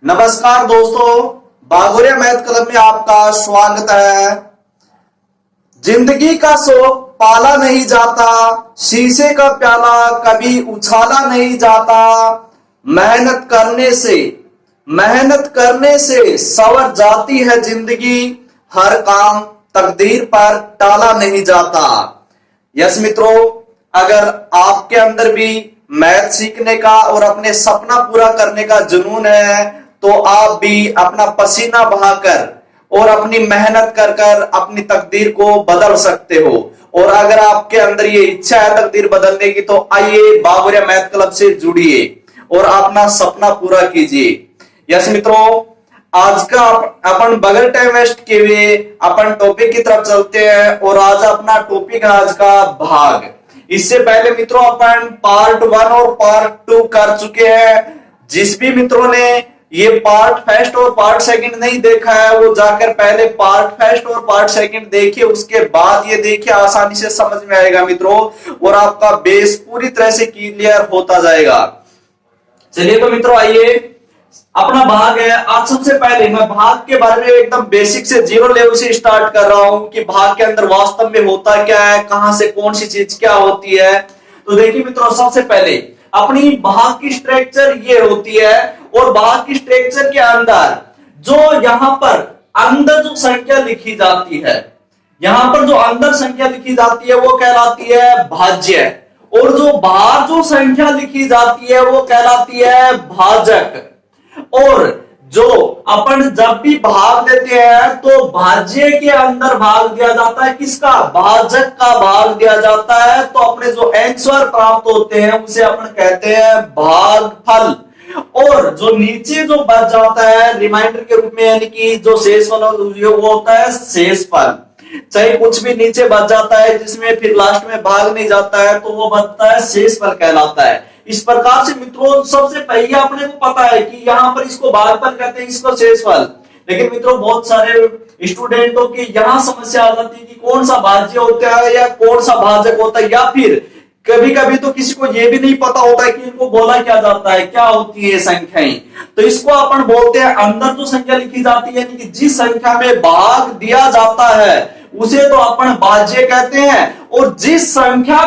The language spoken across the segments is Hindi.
नमस्कार दोस्तों, बागोरिया मैथ क्लब में आपका स्वागत है। जिंदगी का शौक पाला नहीं जाता, शीशे का प्याला कभी उछाला नहीं जाता। मेहनत करने से संवर जाती है जिंदगी, हर काम तकदीर पर टाला नहीं जाता। यस मित्रों, अगर आपके अंदर भी मैथ सीखने का और अपने सपना पूरा करने का जुनून है तो आप भी अपना पसीना बहाकर और अपनी मेहनत कर कर अपनी तकदीर को बदल सकते हो। और अगर आपके अंदर ये इच्छा है तकदीर बदलने की तो आइए बागोरिया मैथ क्लब से जुड़िए और अपना सपना पूरा कीजिए। यस मित्रों, आज का अपन बगैर टाइम वेस्ट किए हुए अपन टॉपिक की तरफ चलते हैं। और आज अपना टॉपिक है आज का भाग। इससे पहले मित्रों अपन पार्ट 1 और पार्ट 2 कर चुके हैं। जिस भी मित्रों ने ये पार्ट फर्स्ट और पार्ट सेकंड नहीं देखा है वो जाकर पहले पार्ट फर्स्ट और पार्ट सेकंड देखिए, उसके बाद ये देखिए, आसानी से समझ में आएगा मित्रों और आपका बेस पूरी तरह से क्लियर होता जाएगा। चलिए तो मित्रों आइए, अपना भाग है। आज सबसे पहले मैं भाग के बारे में एकदम बेसिक से जीरो लेवल से स्टार्ट कर रहा हूं कि भाग के अंदर वास्तव में होता क्या है, कहां से कौन सी चीज क्या होती है। तो देखिए मित्रों, सबसे पहले अपनी भाग की स्ट्रक्चर ये होती है और भाग की स्ट्रक्चर के अंदर जो यहां पर अंदर जो संख्या लिखी जाती है, यहां पर जो अंदर संख्या लिखी जाती है वो कहलाती है भाज्य, और जो बाहर जो संख्या लिखी जाती है वो कहलाती है भाजक। और जो अपन जब भी भाग देते हैं तो भाज्य के अंदर भाग दिया जाता है किसका, भाजक का भाग दिया जाता है। तो अपने जो आंसर प्राप्त होते हैं उसे अपन कहते हैं भागफल। और जो नीचे जो बच जाता है रिमाइंडर के रूप में, यानी कि जो शेषफल वो होता है शेषफल। चाहे कुछ भी नीचे बच जाता है जिसमें फिर लास्ट में भाग नहीं जाता है तो वो बचता है शेषफल कहलाता है। इस प्रकार से मित्रों सबसे पहले अपने को पता है कि यहाँ पर इसको भागफल कहते हैं, इसको शेषफल। लेकिन मित्रों बहुत सारे स्टूडेंटों की यहाँ समस्या आ जाती है कि कौन सा भाज्य होता है या कौन सा भाजक होता है, या फिर कभी कभी तो किसी को ये भी नहीं पता होता है कि इनको बोला क्या जाता है, क्या होती है संख्याएं। तो इसको अपन बोलते हैं अंदर जो संख्या लिखी जाती है, यानी कि जिस संख्या में भाग दिया जाता है उसे तो अपन भाज्य कहते हैं। और जिस संख्या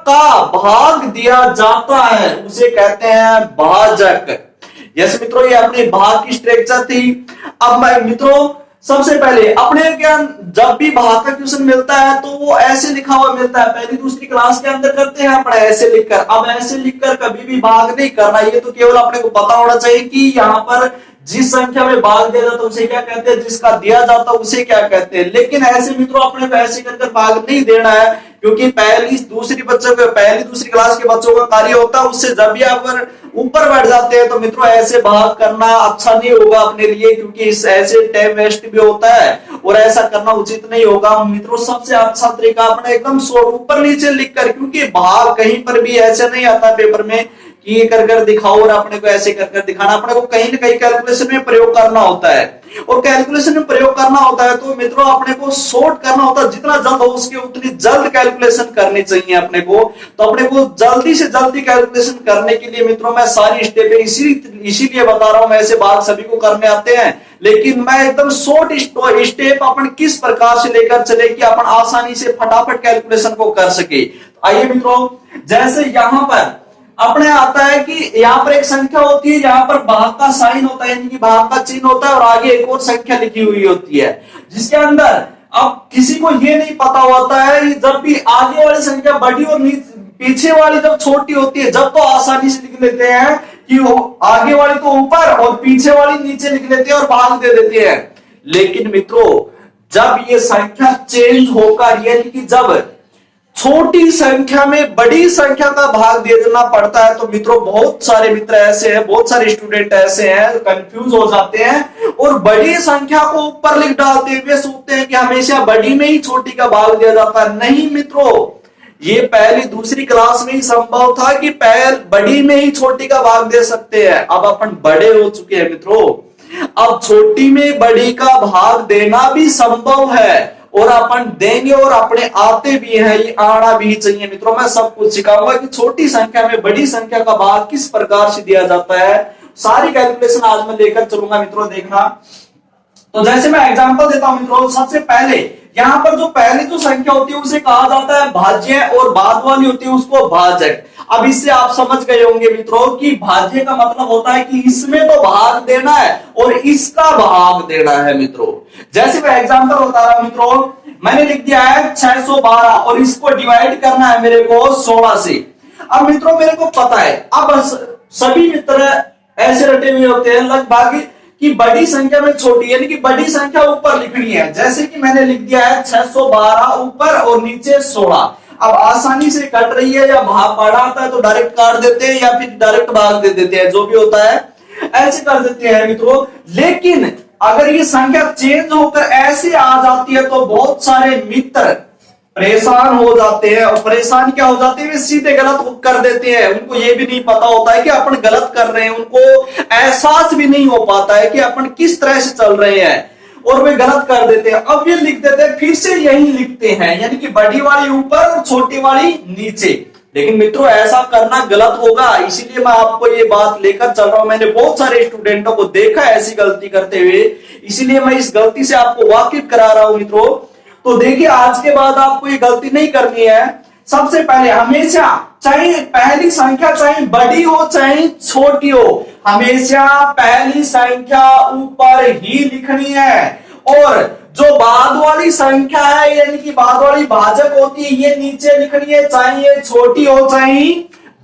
का भाग दिया जाता है उसे कहते हैं भाजक। यस मित्रों, ये अपनी भाग की स्ट्रक्चर थी। अब मैं मित्रों सबसे पहले अपने ज्ञान जब भी भाग का क्वेश्चन मिलता है तो वो ऐसे लिखा हुआ मिलता है। पहली दूसरी क्लास के अंदर करते हैं अपन ऐसे लिखकर। अब ऐसे लिखकर कभी भी भाग नहीं करना, ये तो केवल अपने को पता होना चाहिए कि यहाँ पर जिस संख्या में भाग दिया जाता है उसे क्या कहते हैं, जिसका दिया जाता है उसे क्या कहते हैं। लेकिन ऐसे मित्रों अपने को ऐसे कर भाग नहीं देना है, क्योंकि पहली दूसरी क्लास के बच्चों का कार्य होता है उससे जब भी आप ऊपर बढ़ जाते हैं तो मित्रों ऐसे भाग करना अच्छा नहीं होगा अपने लिए, क्योंकि इस ऐसे टाइम वेस्ट भी होता है और ऐसा करना उचित नहीं होगा। मित्रों सबसे अच्छा तरीका अपना एकदम ऊपर नीचे लिखकर, क्योंकि भाग कहीं पर भी ऐसे नहीं आता पेपर में कि कर दिखाओ और अपने को ऐसे कर दिखाना। अपने को कहीं ना कहीं कैलकुलेशन में प्रयोग करना होता है, और कैलकुलेशन में प्रयोग करना होता है तो मित्रों अपने को शॉर्ट करना होता है। जितना जल्द हो उसके उतनी जल्द कैलकुलेशन करनी चाहिए अपने को। तो अपने को जल्दी से जल्दी कैलकुलेशन करने के लिए मित्रों मैं सारी स्टेपें इसीलिए बता रहा हूं। मैं ऐसे बात सभी को करने आते हैं, लेकिन मैं एकदम शॉर्ट स्टेप अपन किस प्रकार से लेकर चले कि अपन आसानी से फटाफट कैलकुलेशन को कर सके। आइए मित्रों, जैसे यहां पर अपने आता है कि यहाँ पर एक संख्या होती है, यहाँ पर भाग का साइन होता है, यानी कि भाग का चिन्ह होता है, और आगे एक और संख्या लिखी हुई होती है जिसके अंदर अब किसी को ये नहीं पता होता है जब भी आगे वाली संख्या बड़ी और पीछे वाली जब छोटी होती है, जब तो आसानी से लिख लेते हैं कि वो आगे वाली तो ऊपर और पीछे वाली नीचे लिख लेते हैं और भाग दे देते हैं। लेकिन मित्रों जब ये संख्या चेंज होकर, यानी कि जब छोटी संख्या में बड़ी संख्या का भाग देना पड़ता है तो मित्रों बहुत सारे मित्र ऐसे हैं, बहुत सारे स्टूडेंट ऐसे हैं कंफ्यूज हो जाते हैं और बड़ी संख्या को ऊपर लिख डालते हैं। वे सोचते हैं कि हमेशा बड़ी में ही छोटी का भाग दिया जाता है। नहीं मित्रों, ये पहली दूसरी क्लास में ही संभव था कि बड़ी में ही छोटी का भाग दे सकते हैं। अब अपन बड़े हो चुके हैं मित्रों, अब छोटी में बड़ी का भाग देना भी संभव है और अपन देंगे और अपने आते भी हैं, ये आना भी चाहिए। मित्रों मैं सब कुछ सिखाऊंगा कि छोटी संख्या में बड़ी संख्या का भाग किस प्रकार से दिया जाता है सारी कैलकुलेशन आज मैं लेकर चलूंगा मित्रों, देखना। तो जैसे मैं एग्जांपल देता हूं मित्रों, सबसे पहले यहां पर जो पहली जो संख्या होती है उसे कहा जाता है भाज्य, और बाद वाली होती है उसको भाजक। अब इससे आप समझ गए होंगे मित्रों कि भाज्य का मतलब होता है कि इसमें तो भाग देना है और इसका भाग देना है मित्रों। जैसे मैं एग्जांपल बता रहा हूं मित्रों, मैंने लिख दिया है 612 और इसको डिवाइड करना है मेरे को 16 से। अब मित्रों मेरे को पता है, अब सभी मित्र ऐसे रटे हुए होते हैं लगभग कि बड़ी संख्या में छोटी, यानी कि बड़ी संख्या ऊपर लिखनी है। जैसे कि मैंने लिख दिया है 612 ऊपर और नीचे 16। अब आसानी से कट रही है या भाग पड़ा आता है तो डायरेक्ट काट देते हैं या फिर डायरेक्ट भाग दे देते हैं, जो भी होता है ऐसे कर देते हैं मित्रों। लेकिन अगर ये संख्या चेंज होकर ऐसे आ जाती है तो बहुत सारे मित्र परेशान हो जाते हैं, और परेशान क्या हो जाते हैं, वे सीधे गलत कर देते हैं। उनको ये भी नहीं पता होता है कि अपन गलत कर रहे हैं, उनको एहसास भी नहीं हो पाता है कि अपन किस तरह से चल रहे हैं, और वे गलत कर देते हैं। अब ये लिख देते हैं, फिर से यही लिखते हैं, यानी कि बड़ी वाली ऊपर और छोटी वाली नीचे। लेकिन मित्रों ऐसा करना गलत होगा, इसीलिए मैं आपको ये बात लेकर चल रहा हूं। मैंने बहुत सारे स्टूडेंटों को देखा ऐसी गलती करते हुए, इसीलिए मैं इस गलती से आपको वाकिफ करा रहा हूं मित्रों। तो देखिए आज के बाद आपको ये गलती नहीं करनी है। सबसे पहले हमेशा, चाहे पहली संख्या चाहे बड़ी हो चाहे छोटी हो, हमेशा पहली संख्या ऊपर ही लिखनी है, और जो बाद वाली संख्या है यानी कि बाद वाली भाजक होती है ये नीचे लिखनी है, चाहे ये छोटी हो चाहे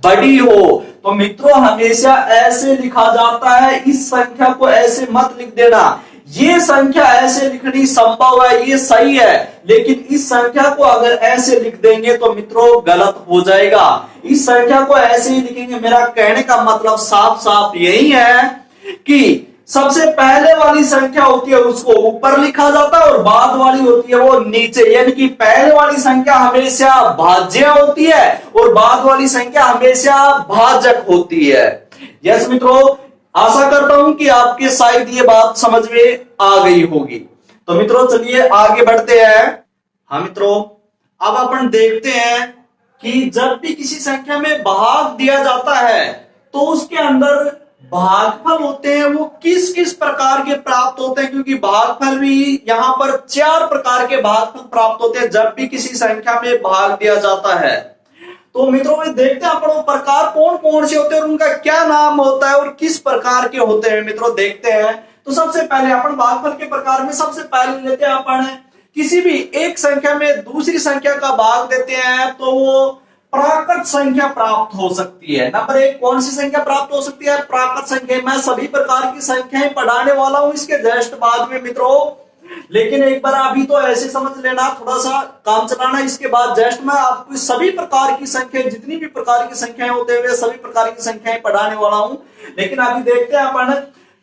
बड़ी हो। तो मित्रों हमेशा ऐसे लिखा जाता है, इस संख्या को ऐसे मत लिख देना। ये संख्या ऐसे लिखनी संभव है, ये सही है, लेकिन इस संख्या को अगर ऐसे लिख देंगे तो मित्रों गलत हो जाएगा। इस संख्या को ऐसे ही लिखेंगे। मेरा कहने का मतलब साफ साफ यही है कि सबसे पहले वाली संख्या होती है उसको ऊपर लिखा जाता है और बाद वाली होती है वो नीचे, यानी कि पहले वाली संख्या हमेशा भाज्य होती है और बाद वाली संख्या हमेशा भाजक होती है। यस मित्रों, आशा करता हूं कि आपके शायद ये बात समझ में आ गई होगी। तो मित्रों चलिए आगे बढ़ते हैं। हाँ मित्रों, अब अपन देखते हैं कि जब भी किसी संख्या में भाग दिया जाता है तो उसके अंदर भागफल होते हैं वो किस किस प्रकार के प्राप्त होते हैं, क्योंकि भागफल भी यहाँ पर 4 प्रकार के भागफल प्राप्त होते हैं जब भी किसी संख्या में भाग दिया जाता है। तो मित्रों में देखते हैं अपन वो प्रकार कौन कौन से होते हैं और उनका क्या नाम होता है और किस प्रकार के होते हैं मित्रों, देखते हैं। तो सबसे पहले अपन भागफल के प्रकार में सबसे पहले लेते हैं अपन किसी भी एक संख्या में दूसरी संख्या का भाग देते हैं तो वो प्राकृत संख्या प्राप्त हो सकती है। नंबर 1 कौन सी संख्या प्राप्त हो सकती है? प्राकृत संख्या। मैं सभी प्रकार की संख्याएं पढ़ाने वाला हूं इसके जस्ट बाद में मित्रों, लेकिन एक बार अभी तो ऐसे समझ लेना, थोड़ा सा काम चलाना, इसके बाद जस्ट मैं आपको सभी प्रकार की संख्या, जितनी भी प्रकार की संख्याएं होते हैं सभी प्रकार की संख्याएं पढ़ाने वाला हूं। लेकिन अभी देखते हैं अपन,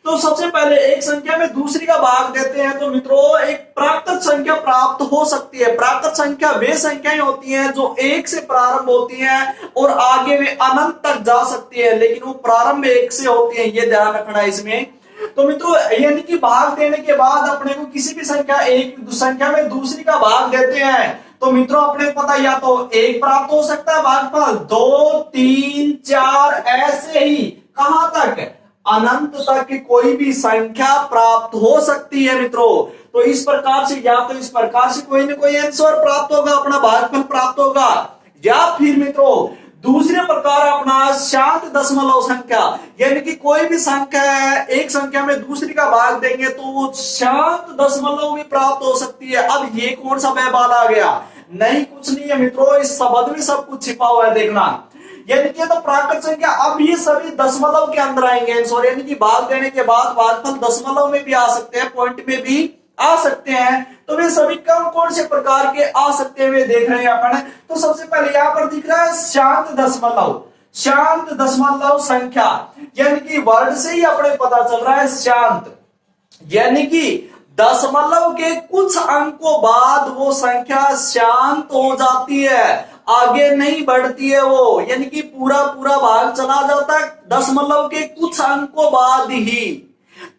तो सबसे पहले एक संख्या में दूसरी का भाग देते हैं तो मित्रों एक प्राकृत संख्या प्राप्त हो सकती है। प्राकृत संख्या वे संख्याएं होती हैं जो 1 से प्रारंभ होती हैं और आगे वे अनंत तक जा सकती है, लेकिन वो प्रारंभ 1 से होती है, ये ध्यान रखना है इसमें। तो मित्रों यानी कि भाग देने के बाद अपने को किसी भी संख्या एक संख्या में दूसरी का भाग देते हैं तो मित्रों अपने को पता या तो 1 प्राप्त हो सकता है भागफल, 2, 3, 4, ऐसे ही कहां तक, अनंत तक की कोई भी संख्या प्राप्त हो सकती है मित्रों। तो इस प्रकार से या तो इस प्रकार से कोई ना कोई आंसर प्राप्त होगा, अपना भागफल प्राप्त होगा, या फिर मित्रों दूसरे प्रकार अपना शांत दशमलव संख्या, यानी कि कोई भी संख्या है एक संख्या में दूसरी का भाग देंगे तो वो शांत दशमलव भी प्राप्त हो सकती है। अब ये कौन सा बहबाल आ गया? नहीं, कुछ नहीं है मित्रों, इस शब्द में सब कुछ छिपा हुआ है, देखना। यानी कि तो प्राकृत संख्या, अब ये सभी दशमलव के अंदर आएंगे आंसर, यानी कि भाग देने के बाद भागफल दशमलव में भी आ सकते हैं, पॉइंट में भी आ सकते हैं। तो वे सभी कौन कौन से प्रकार के आ सकते हैं वे देख रहे हैं अपन। तो सबसे पहले यहाँ पर दिख रहा है शांत दशमलव। शांत दशमलव संख्या, यानी कि वर्ड से ही अपने पता चल रहा है शांत, यानी कि दशमलव के कुछ अंकों बाद वो संख्या शांत हो जाती है, आगे नहीं बढ़ती है वो, यानी कि पूरा पूरा भाग चला जाता है दशमलव के कुछ अंकों बाद ही,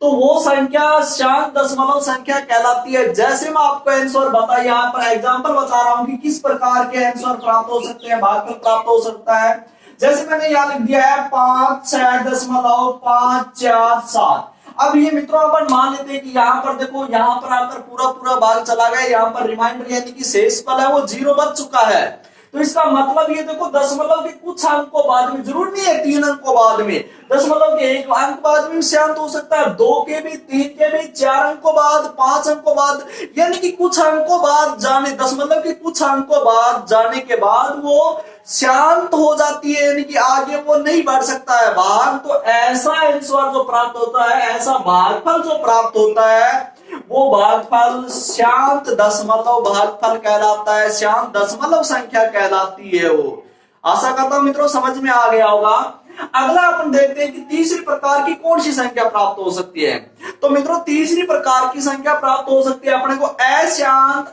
तो वो संख्या शांत दशमलव संख्या कहलाती है। जैसे मैं आपको आंसर बता, यहाँ पर एग्जांपल बता रहा हूं कि किस प्रकार के आंसर प्राप्त हो सकते हैं, भागफल प्राप्त हो सकता है। जैसे मैंने यहां लिख दिया है 5,6.547। अब ये मित्रों अपन मान लेते हैं कि यहाँ पर देखो, यहाँ पर आकर पूरा पूरा भाग चला गया, यहाँ पर रिमाइंडर यानी कि शेषफल है वो 0 बच चुका है। तो इसका मतलब ये देखो दशमलव के कुछ अंकों बाद में, जरूर नहीं है 3 अंकों बाद में, दशमलव के 1 अंक बाद में शांत हो सकता है, 2 के भी, 3 के भी, 4 अंकों बाद, 5 अंकों बाद, यानी कि कुछ अंकों बाद जाने, दशमलव के कुछ अंकों बाद जाने के बाद वो शांत हो जाती है, यानी कि आगे वो नहीं बढ़ सकता है भाग। तो ऐसा आंसर जो प्राप्त होता है, ऐसा भागफल जो प्राप्त होता है, वो भागफल शांत दशमलव भागफल कहलाता है, शांत दशमलव संख्या कहलाती है वो। आशा करता हूं मित्रों समझ में आ गया होगा। अगला अपन देखते हैं कि तीसरी प्रकार की कौन सी संख्या प्राप्त हो सकती है। तो मित्रों तीसरी प्रकार की संख्या प्राप्त हो सकती है अपने को अशांत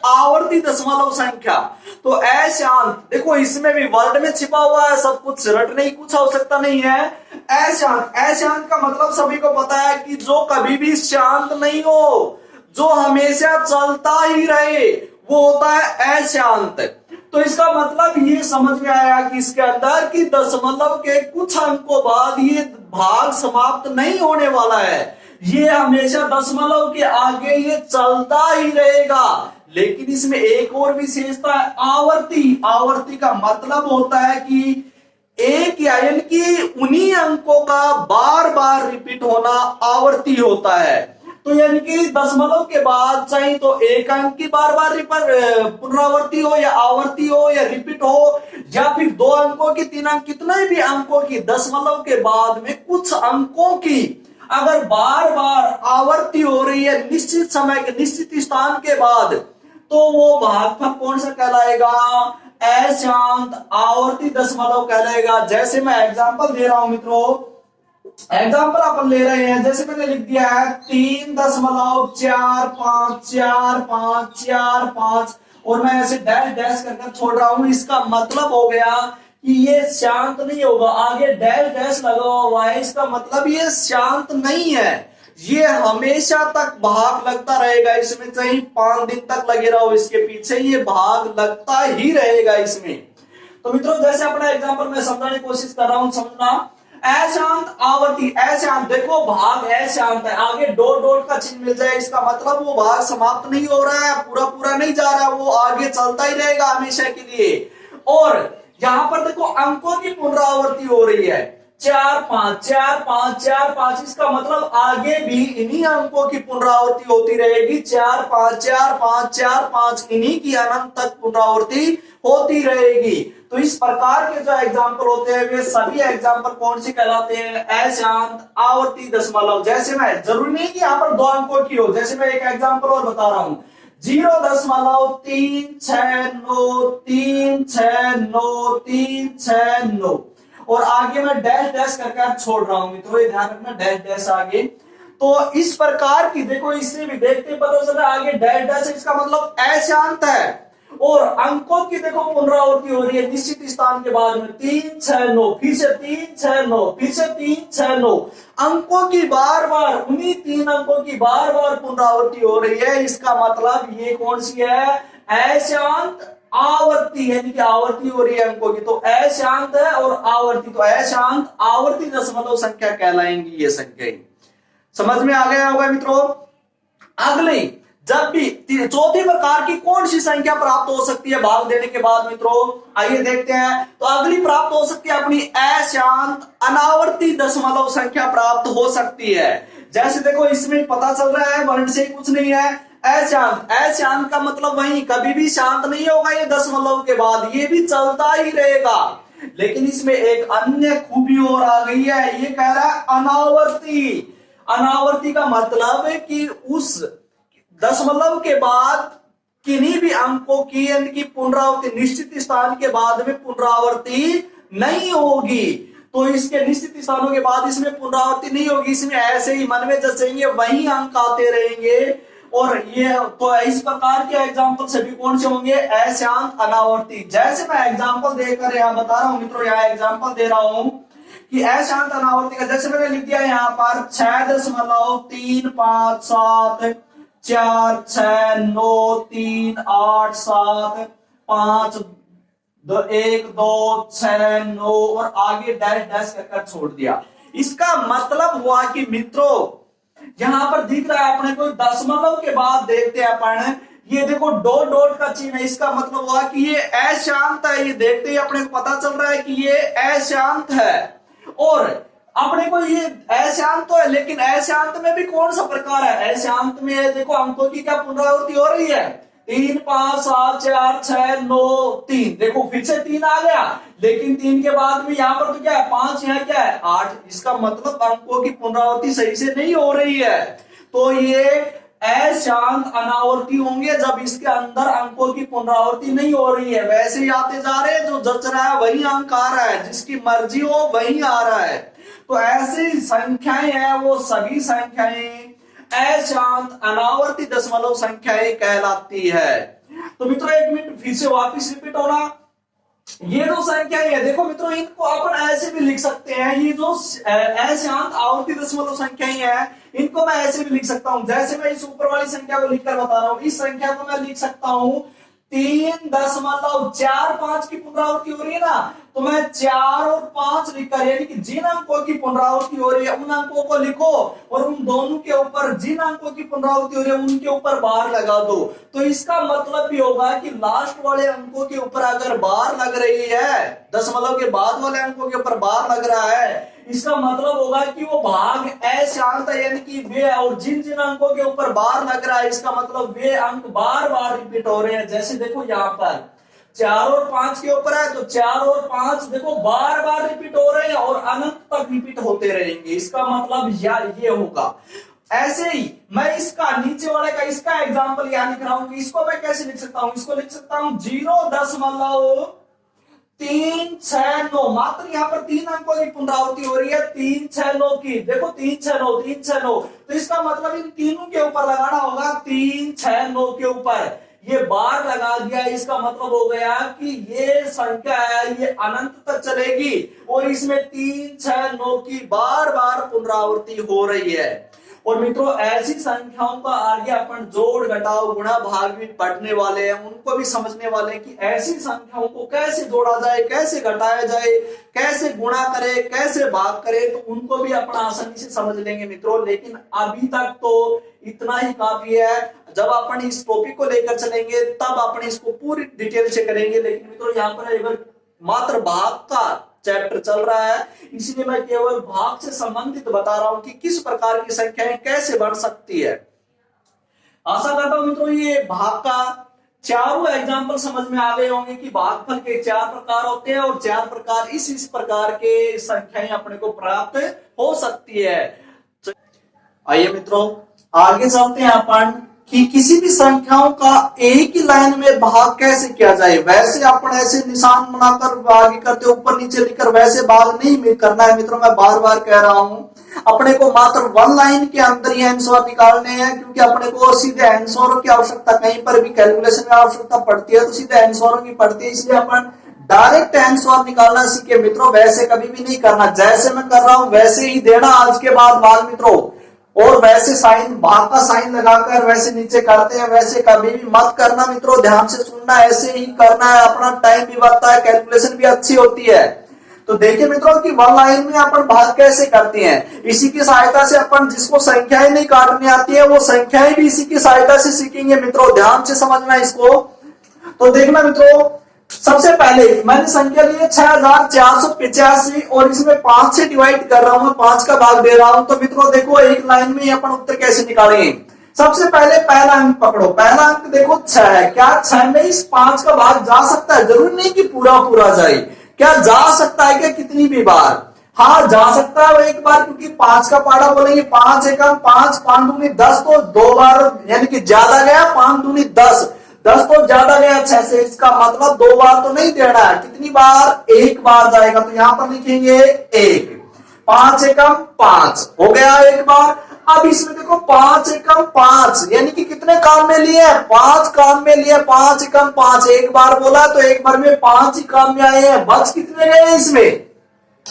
आवर्ती दशमलव संख्या। तो अशांत, देखो इसमें भी वर्ड में छिपा हुआ है सब कुछ, रटने की कुछ आवश्यकता नहीं है। अशांत का मतलब सभी को पता है कि जो कभी भी शांत नहीं हो, जो हमेशा चलता ही रहे, वो होता है अशांत। तो इसका मतलब ये समझ में आया कि इसके अंदर कि दशमलव के कुछ अंकों बाद ये भाग समाप्त नहीं होने वाला है, ये हमेशा दशमलव के आगे ये चलता ही रहेगा। लेकिन इसमें एक और विशेषता है, आवर्ती। आवर्ती का मतलब होता है कि एक यानी कि उन्हीं अंकों का बार बार रिपीट होना आवर्ती होता है। तो यानी कि दशमलव के बाद चाहे तो एक अंक की बार बार पुनरावृत्ति हो या आवर्ती हो या रिपीट हो, या फिर 2 अंकों की, 3 अंक, कितने भी अंकों की दशमलव के बाद में कुछ अंकों की अगर बार बार आवर्ती हो रही है निश्चित समय के निश्चित स्थान के बाद, तो वो भागफल कौन सा कहलाएगा? अशांत आवर्ती दशमलव कहलाएगा। जैसे मैं एग्जांपल दे रहा हूं मित्रों, एग्जाम्पल अपन ले रहे हैं, जैसे मैंने लिख दिया है 3.454545 और मैं ऐसे डैश डैश करके छोड़ रहा हूं। इसका मतलब हो गया कि ये शांत नहीं होगा, आगे डैश डैश लगा हुआ है, इसका मतलब ये शांत नहीं है, ये हमेशा तक भाग लगता रहेगा। इसमें चाहे 5 दिन तक लगे रहो, इसके पीछे ये भाग लगता ही रहेगा इसमें। तो मित्रों जैसे अपना एग्जाम्पल मैं समझाने की कोशिश कर रहा हूं, समझना। अशांत आवर्ती, अशांत, देखो भाग अशांत है, आगे डॉट डॉट का चिन्ह मिल जाए, इसका मतलब वो भाग समाप्त नहीं हो रहा है, पूरा पूरा नहीं जा रहा, वो आगे चलता ही रहेगा हमेशा के लिए। और यहां पर देखो अंकों की पुनरावृत्ति हो रही है, 4 5 4 5 4 5, इसका मतलब आगे भी इन्हीं अंकों की पुनरावृत्ति होती रहेगी, 4 5 4 5 4 5, इन्हीं की अनंत तक पुनरावृत्ति होती रहेगी। तो इस प्रकार के जो एग्जाम्पल होते हैं वे सभी एग्जाम्पल कौन से कहलाते हैं? अशांत आवर्ती दशमलव। जैसे मैं, जरूरी नहीं कि यहाँ पर 2 अंकों की हो, जैसे मैं एक एग्जाम्पल और बता रहा हूं, 0.369369 और आगे मैं डैश डैश करके छोड़ रहा हूं मित्रों, ये ध्यान रखना, डैश डैश आगे। तो इस प्रकार की देखो, इससे भी देखते पता चल रहा है आगे डैश डैश, इसका मतलब अशांत है। और अंकों की देखो पुनरावृत्ति हो रही है निश्चित स्थान के बाद में, 3 6 9, फिर से 3 6 9, फिर से 3 6 9, अंकों की बार बार, उन्हीं 3 अंकों की बार बार पुनरावृत्ति हो रही है। इसका मतलब ये कौन सी है? अशांत आवर्ती, यानी कि आवर्ती हो रही है अंकों की, तो अशांत है और आवर्ती, तो अशांत आवर्ती दशमलव संख्या कहलाएंगी ये संख्या। समझ में आ गया होगा मित्रों। अगली, जब भी चौथी प्रकार की कौन सी संख्या प्राप्त हो सकती है भाग देने के बाद मित्रों, आइए देखते हैं। तो अगली प्राप्त हो सकती है अपनी अशांत अनावर्ती दशमलव संख्या प्राप्त हो सकती है। जैसे देखो इसमें पता चल रहा है वर्ण से कुछ नहीं है, अशांत। अशांत का मतलब वही कभी भी शांत नहीं होगा ये दशमलव के बाद, ये भी चलता ही रहेगा। लेकिन इसमें एक अन्य खूबी और आ गई है, ये कह रहा है अनावर्ती। अनावर्ती का मतलब है कि उस दशमलव के बाद किन्हीं भी अंकों की यानी कि पुनरावृत्ति निश्चित स्थान के बाद में पुनरावृत्ति नहीं होगी। तो इसके निश्चित स्थानों के बाद इसमें पुनरावृत्ति नहीं होगी, इसमें ऐसे ही मन में जचेंगे, वही अंक आते रहेंगे। और ये तो इस प्रकार के एग्जाम्पल सभी कौन से होंगे? अशांत अनावर्ती। जैसे मैं एग्जाम्पल देकर यहाँ बता रहा हूं मित्रों, यहाँ एग्जाम्पल दे रहा हूं कि अशांत अनावर्ती का, जैसे मैंने लिख दिया यहाँ पर 6.357 4 6 9 3 8 7 5 दो, 1 2 6 9 और आगे डैश डैश कर छोड़ दिया। इसका मतलब हुआ कि मित्रों यहां पर दिख रहा है अपने को दशमलव के बाद देखते हैं अपन, ये देखो डॉट डॉट का चिन्ह है, इसका मतलब हुआ कि ये अशांत है। ये देखते ही अपने को पता चल रहा है कि ये अशांत है। और अपने को ये अशांत तो है, लेकिन अशांत में भी कौन सा प्रकार है? अशांत में देखो अंकों की क्या पुनरावृत्ति हो रही है, 3 5 7 4 6 9 3। देखो फिर से 3 आ गया, लेकिन 3 के बाद भी यहाँ पर तो क्या है 5, यहाँ क्या है 8। इसका मतलब अंकों की पुनरावृत्ति सही से नहीं हो रही है। तो ये अशांत अनावर्ती होंगे जब इसके अंदर अंकों की पुनरावृत्ति नहीं हो रही है। वैसे ही आते जा रहे हैं, जो जच रहा है वही अंक आ रहा है, जिसकी मर्जी हो वही आ रहा है। तो ऐसी संख्याएं हैं वो सभी संख्याएं अशांत अनावर्ती दशमलव संख्याएं कहलाती है। तो मित्रों एक मिनट फिर से वापस रिपीट होना, ये जो संख्याएं है देखो मित्रों इनको अपन ऐसे भी लिख सकते हैं। ये जो अशांत आवर्ती दशमलव संख्याएं हैं इनको मैं ऐसे भी लिख सकता हूं, जैसे मैं इस ऊपर वाली संख्या को लिखकर बता रहा हूं। इस संख्या को मैं लिख सकता हूं 3.45 की पुनरावृत्ति हो रही है ना, तो मैं 4 और 5 लिखकर, यानी कि जिन अंकों की पुनरावृत्ति हो रही है उन अंकों को लिखो और उन दोनों के ऊपर जिन अंकों की पुनरावृत्ति हो रही है उनके ऊपर बार लगा दो। तो इसका मतलब भी होगा कि लास्ट वाले अंकों के ऊपर अगर बार लग रही है, दशमलव के बाद वाले अंकों के ऊपर बार लग रहा है, इसका मतलब होगा कि वो भाग अशांत है, यानी कि वे, और जिन जिन अंकों के ऊपर बार लग रहा है इसका मतलब वे अंक बार बार रिपीट हो रहे हैं। जैसे देखो यहाँ पर 4 और 5 के ऊपर है, तो 4 और 5 देखो बार बार रिपीट हो रहे हैं और अनंत तक रिपीट होते रहेंगे। इसका मतलब ये होगा। ऐसे ही मैं इसका नीचे वाले का इसका एग्जाम्पल यहां लिख रहा हूं कि इसको मैं कैसे लिख सकता हूं, इसको लिख सकता हूं 0.369। मात्र यहाँ पर 3 अंकों की पुनरावृत्ति हो रही है, 3 6 9 की। देखो 3 6 9 3 6 9, तो इसका मतलब इन तीनों के ऊपर लगाना होगा, 3 6 9 के ऊपर ये बार लगा दिया। इसका मतलब हो गया कि ये संख्या है ये अनंत तक चलेगी और इसमें 3 6 9 की बार बार पुनरावृत्ति हो रही है। और मित्रों ऐसी संख्याओं का आगे अपन जोड़ घटाव गुणा भाग भी पढ़ने वाले हैं, उनको भी समझने वाले हैं कि ऐसी संख्याओं को कैसे जोड़ा जाए, कैसे घटाया जाए, कैसे गुणा करे, कैसे भाग करे, तो उनको भी अपन आसानी से समझ लेंगे मित्रों। लेकिन अभी तक तो इतना ही काफी है। जब अपन इस टॉपिक को लेकर चलेंगे तब अपन इसको पूरी डिटेल से करेंगे। लेकिन मित्रों यहाँ पर मात्र भाग का चैप्टर चल रहा है, इसलिए मैं केवल भाग से संबंधित बता रहा हूं कि किस प्रकार की संख्याएं कैसे बढ़ सकती है। आशा करता हूं मित्रों ये भाग का चारों एग्जाम्पल समझ में आ गए होंगे कि भागफल के 4 प्रकार होते हैं और 4 प्रकार इस प्रकार के संख्याएं अपने को प्राप्त हो सकती है। आइए मित्रों आगे चलते हैं अपन कि किसी भी संख्याओं का एक ही लाइन में भाग कैसे किया जाए। वैसे अपन ऐसे निशान बनाकर भाग करते ऊपर नीचे लिखकर वैसे भाग नहीं करना है मित्रों। मैं बार बार कह रहा हूं अपने को मात्र 1 लाइन के अंदर ही आंसर निकालने हैं, क्योंकि अपने को सीधे आंसरों की आवश्यकता कहीं पर भी कैलकुलेशन में आवश्यकता पड़ती है तो सीधे आंसरों की पड़ती है, इसलिए अपन डायरेक्ट आंसर निकालना सीखे मित्रों। वैसे कभी भी नहीं करना, जैसे मैं कर रहा हूं वैसे ही देना आज के बाद भाग मित्रों। और वैसे साइन भाग का साइन लगाकर वैसे नीचे करते हैं वैसे कभी भी मत करना मित्रों, ध्यान से सुनना, ऐसे ही करना है, अपना टाइम भी बचता है, कैलकुलेशन भी अच्छी होती है। तो देखिए मित्रों कि 1 लाइन में अपन भाग कैसे करते हैं, इसी की सहायता से अपन जिसको संख्याएं नहीं काटनी आती है वो संख्याएं भी इसी की सहायता से सीखेंगे मित्रों। ध्यान से समझना इसको। तो देखना मित्रों सबसे पहले मैंने संख्या ली है 6485 और इसमें 5 से डिवाइड कर रहा हूं, 5 का भाग दे रहा हूं। तो मित्रों देखो एक लाइन में अपन उत्तर कैसे निकालेंगे। सबसे पहले पहला अंक पकड़ो, पहला अंक देखो 6 है। क्या 6 में इस 5 का भाग जा सकता है? जरूरी नहीं कि पूरा जाए, क्या जा सकता है क्या कितनी भी बार? हाँ जा सकता है एक बार, क्योंकि 5 का पाड़ा बोलेंगे 5 एकम 5 5 दूनी 10, तो 2 बार यानी कि ज्यादा गया, 5 दूनी 10 10 तो ज्यादा गया 6 से, इसका मतलब 2 बार तो नहीं देना है। कितनी बार? 1 बार जाएगा, तो यहां पर लिखेंगे 1। 5 एकम 5 हो गया 1 बार। अब इसमें देखो 5 एकम 5 यानी कि कितने काम में लिए? 5 काम में लिए। 5 एकम 5 1 बार बोला तो 1 बार में 5 ही काम में आए हैं। बच कितने गए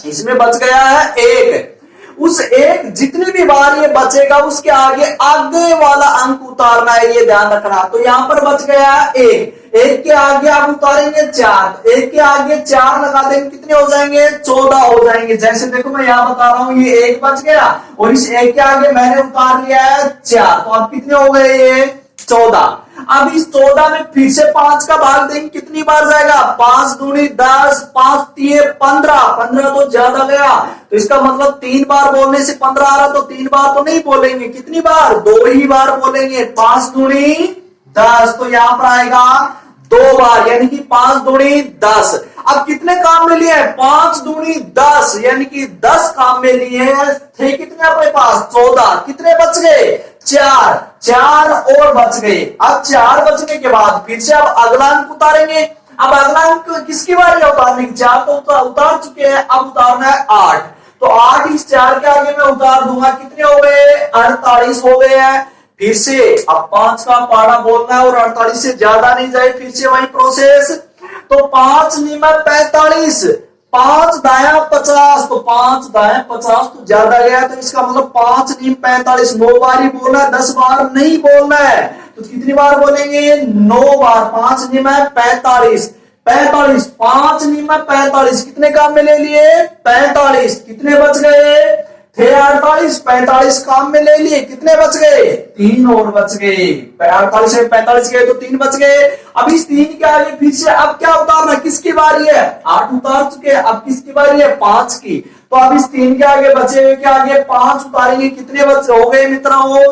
इसमें बच गया है 1। उस 1 जितनी भी बार ये बचेगा उसके आगे वाला अंक उतारना है, ये ध्यान रखना। तो यहां पर बच गया 1। एक के आगे आप उतारेंगे 4, एक के आगे 4 लगा देंगे, कितने हो जाएंगे? 14 हो जाएंगे। जैसे देखो मैं यहाँ बता रहा हूँ, ये 1 बच गया और इस 1 के आगे मैंने उतार लिया है 4, तो अब कितने हो गए? ये 14। अब इस 14 में फिर से 5 का भाग देंगे, कितनी बार जाएगा? 5 दूनी 10, 5 तिये 15, 15 तो ज्यादा गया, तो इसका मतलब 3 बार बोलने से 15 आ रहा, तो 3 बार तो नहीं बोलेंगे, कितनी बार? 2 ही बार बोलेंगे। 5 दूनी 10, तो यहां पर आएगा 2 बार, यानी कि 5 दूनी 10। अब कितने काम में लिए? 5 दूनी 10, यानी कि 10 काम में लिए थे, कितने अपने पास? 14, कितने बच गए? 4, 4 और बच गए। अब 4 बचने के बाद फिर से अब अगला अंक उतारेंगे। अब अगला अंक किसकी बारी है उतारने की? 4 तो उतार चुके हैं, अब उतारना है 8, तो 8 इस 4 के आगे मैं उतार दूंगा, कितने हो गए? 48 हो गए हैं। फिर से अब 5 का पाड़ा बोलना है और 48 से ज्यादा नहीं जाए, फिर से वही प्रोसेस। तो 5 नियम 45, 5 दाया 50, तो 5 दाया 50 तो ज्यादा गया, तो इसका मतलब 5 नियम 45, 9 बार ही बोलना है, 10 बार नहीं बोलना है। तो कितनी बार बोलेंगे? 9 बार। 5 नियम 45, 45, 5 नियम 45, कितने काम में ले लिए? 45, कितने बच गए? थे 48, 45 काम में ले लिए, कितने बच गए? 3 और बच गए। 48 से 45 गए तो 3 बच गए। अब इस 3 के आगे फिर से अब क्या उतारना? किसकी बारी है? 8 उतार चुके, अब किसकी बारी है? 5 की। तो अब इस 3 के आगे बचे हुए के आगे 5 उतारेंगे, कितने बच हो गए मित्रों?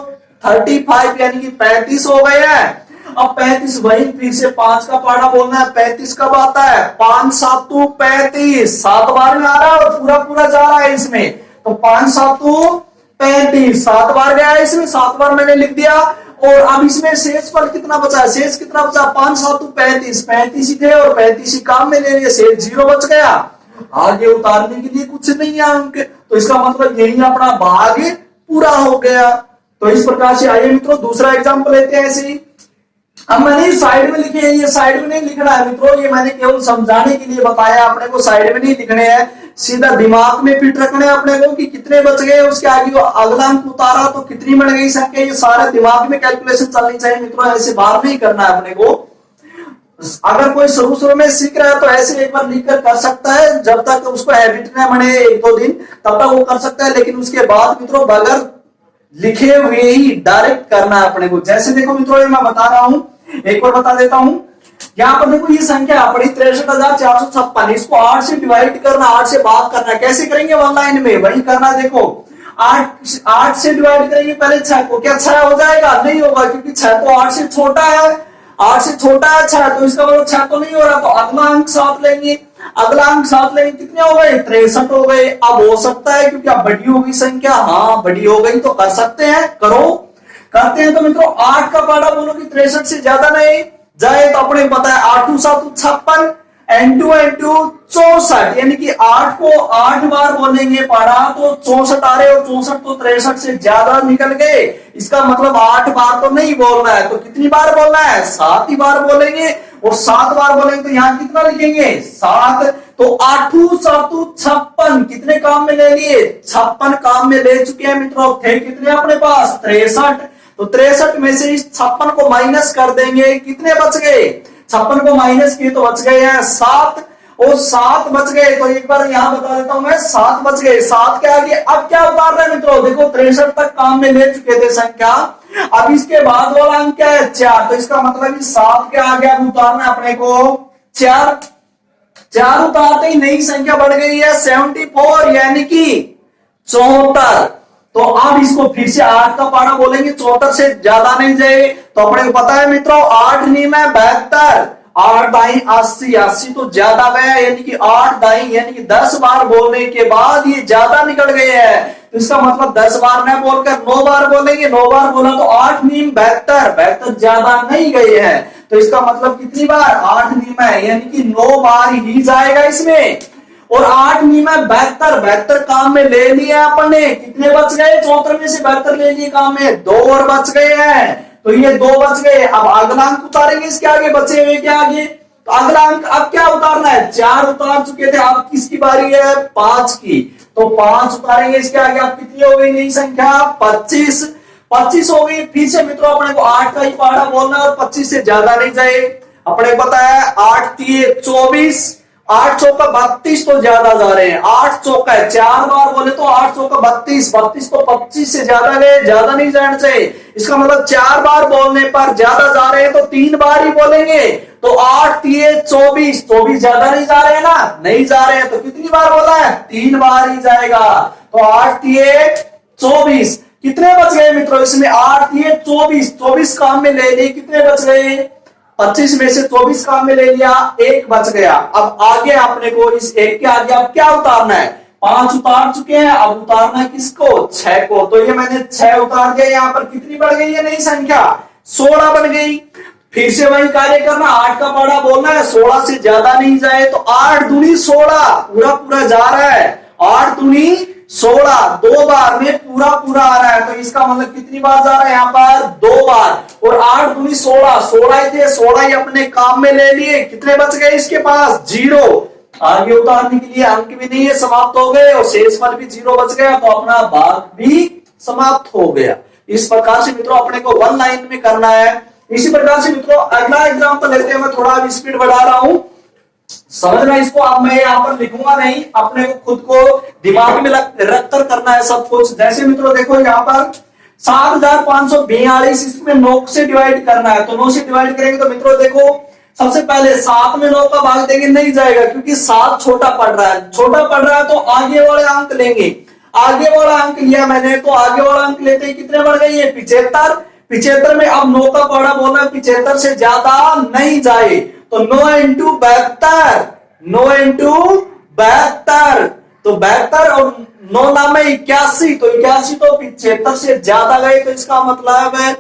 35, यानी कि 35 हो गए हैं। अब 35 वही फिर से 5 का पाड़ा बोलना है। 35 कब आता है? 5 7 35, 7 बार में आ रहा है और पूरा पूरा जा रहा है इसमें, तो 5 7 35, 7 बार गया है इसमें, 7 बार मैंने लिख दिया। और अब इसमें शेष फल कितना बचा है? शेष कितना बचा? 5 7 35, 35 ही थे और 35 ही काम में ले लिए, शेष 0 बच गया। आगे उतारने के लिए कुछ नहीं है अंक, तो इसका मतलब यही अपना भाग पूरा हो गया। तो इस प्रकार से आइए मित्रों दूसरा एग्जाम्पल लेते हैं ऐसे ही। अब मैंने साइड में लिखे हैं, ये साइड में नहीं लिखना है मित्रों, ये मैंने केवल समझाने के लिए बताया, अपने को साइड में नहीं लिखने हैं, सीधा दिमाग में फिट रखने हैं अपने को कि कितने बच गए, उसके आगे अगला अंक उतारा तो कितनी बढ़ गई संख्या, ये सारे दिमाग में कैलकुलेशन चलनी चाहिए मित्रों, ऐसे बाहर नहीं करना है अपने को। अगर कोई शुरू में सीख रहा है तो ऐसे एक बार लिख कर सकता है, जब तक उसको हैबिट न बने 1-2 दिन तब तक वो कर सकता है, लेकिन उसके बाद मित्रों बगैर लिखे हुए ही डायरेक्ट करना है अपने को। जैसे देखो मित्रों ये मैं बता रहा हूं, एक बार बता देता हूं, यहाँ पर देखो ये संख्या अपनी 63,456, इसको 8 से डिवाइड करना, 8 से भाग करना, कैसे करेंगे? 1 लाइन में वही करना। देखो 8 से डिवाइड करेंगे पहले 6 को, क्या 6 हो जाएगा? नहीं होगा, क्योंकि 6 तो 8 से छोटा है, 8 से छोटा है 6, तो इसका मतलब 6 तो नहीं हो रहा, तो अगला अंक 7 लेंगे, अगला अंक 7 लेंगे, कितने हो गए? 63 हो गए। अब हो सकता है क्योंकि अब बड़ी होगी संख्या, हाँ बड़ी हो गई तो कर सकते हैं, करो करते हैं। तो मित्रों 8 का पाड़ा बोलो कि 63 से ज्यादा नहीं जाए, तो अपने पता है 8 7 56, N2 64, यानी कि 8 को 8 बार बोलेंगे पाड़ा तो 64 आ रहे, और 64 तो 63 से ज्यादा निकल गए, इसका मतलब 8 बार तो नहीं बोलना है, तो कितनी बार बोलना है? 7 ही बार बोलेंगे, और 7 बार बोलेंगे तो यहाँ कितना लिखेंगे? 7, तो 8 7 56, कितने काम में ले लिए? 56 काम में ले चुके हैं मित्रों। थे कितने अपने पास? 63, तो 63 में से इस 56 को माइनस कर देंगे, कितने बच गए? 56 को माइनस किए तो बच गए हैं 7, और 7 बच गए, तो एक बार यहां बता देता हूं मैं, 7 बच गए। 7 के आगे अब क्या उतार रहे हैं मित्रों? देखो 63 तक काम में ले चुके थे संख्या, अब इसके बाद वाला अंक क्या है? 4, तो इसका मतलब 7 के आगे अब उतारना अपने को 4, 4 उतारते ही नई संख्या बढ़ गई है 74, यानी कि 74। तो अब इसको फिर से 8 का पाड़ा बोलेंगे, 74 से ज्यादा नहीं जाए, तो अपने को पता है मित्रों 8 नियम है 72, 8 दाई 80, 80 तो ज्यादा गया, यानी कि 8 दाई यानी कि 10 बार बोलने के बाद ये ज्यादा निकल गए हैं, तो इसका मतलब 10 बार न बोलकर 9 बार बोलेंगे, 9 बार बोला तो 8 नियम 72, 72 ज्यादा नहीं गए हैं, तो इसका मतलब कितनी बार? 8 नियम है, यानी कि 9 बार ही जाएगा इसमें। और 8 नियम 72, 72 काम में ले लिया अपन ने, कितने बच गए? 74 में से 72 ले लिए काम में, 2 और बच गए हैं, तो ये 2 बच गए। अब अगला अंक उतारेंगे इसके आगे, बचे हुए के आगे, तो अगला अंक अब क्या उतारना है? 4 उतार चुके थे, अब किसकी बारी है? 5 की, तो 5 उतारेंगे इसके आगे, अब कितनी हो गई नई संख्या? 25 हो गई। फिर से मित्रों अपने को 8 का ही पहाड़ा बोलना और 25 से ज्यादा नहीं जाए। अपने पता है 8 तिये 24, 8 चौका 32 तो ज्यादा जा रहे हैं। 8 चौका है, 4 बार बोले तो 8 चौका 32, 32 तो 25 से ज्यादा गए, ज्यादा नहीं जाना चाहिए। इसका मतलब 4 बार बोलने पर ज्यादा जा रहे हैं तो 3 बार ही बोलेंगे। तो 8 तिये 24, 24 ज्यादा नहीं जा रहे हैं ना, नहीं जा रहे हैं तो कितनी बार बोला है, 3 बार ही जाएगा। तो 8 तिये 24, कितने बच गए मित्रों इसमें, 8 तिये 24, 24 काम में ले लिए, कितने बच गए, 25 में से 24 काम में ले लिया, 1 बच गया। अब आगे आपने को इस 1 के आगे अब क्या उतारना है, 5 उतार चुके हैं, अब उतारना है किसको, 6 को। तो ये मैंने 6 उतार दिया, यहां पर कितनी बढ़ गई है नई संख्या, 16 बन गई। फिर से वही कार्य करना, 8 का पाड़ा बोलना है, 16 से ज्यादा नहीं जाए तो 8 दूनी 16 पूरा पूरा जा रहा है, 8 दूनी 16 2 बार में पूरा पूरा आ रहा है। तो इसका मतलब कितनी बार जा रहा है यहाँ पर, 2 बार। और 8 दूनी 16, 16 ही थे, 16 ही अपने काम में ले लिए, कितने बच गए इसके पास, 0। आगे उतारने के लिए अंक भी नहीं है, समाप्त हो गए, और शेष पर भी 0 बच गया, तो अपना भाग भी समाप्त हो गया। इस प्रकार से मित्रों अपने को 1 लाइन में करना है। इसी प्रकार से मित्रों अगला एग्जाम्पल लेते हैं, मैं थोड़ा स्पीड बढ़ा रहा हूं, समझना इसको। अब मैं यहाँ पर लिखूंगा नहीं, अपने को खुद को दिमाग में रख कर करना है सब कुछ। जैसे मित्रों देखो यहाँ पर 7542, इसमें 9 से डिवाइड करना है, तो 9 से डिवाइड करेंगे तो मित्रों देखो सबसे पहले 7 में 9 का भाग देंगे, नहीं जाएगा क्योंकि 7 छोटा पड़ रहा है, छोटा पड़ रहा है तो आगे वाले अंक लेंगे। आगे वाला अंक लिया मैंने, तो आगे वाला अंक लेते ही कितने बढ़ गई है, 75। 75 में अब 9 का पड़ा बोलना 75 से ज्यादा नहीं जाए, तो 9 इंटू 72, 9 इंटू 72, तो 72 और 9 नाम में 81, तो 81 तो 75 से ज्यादा गए, तो इसका मतलब है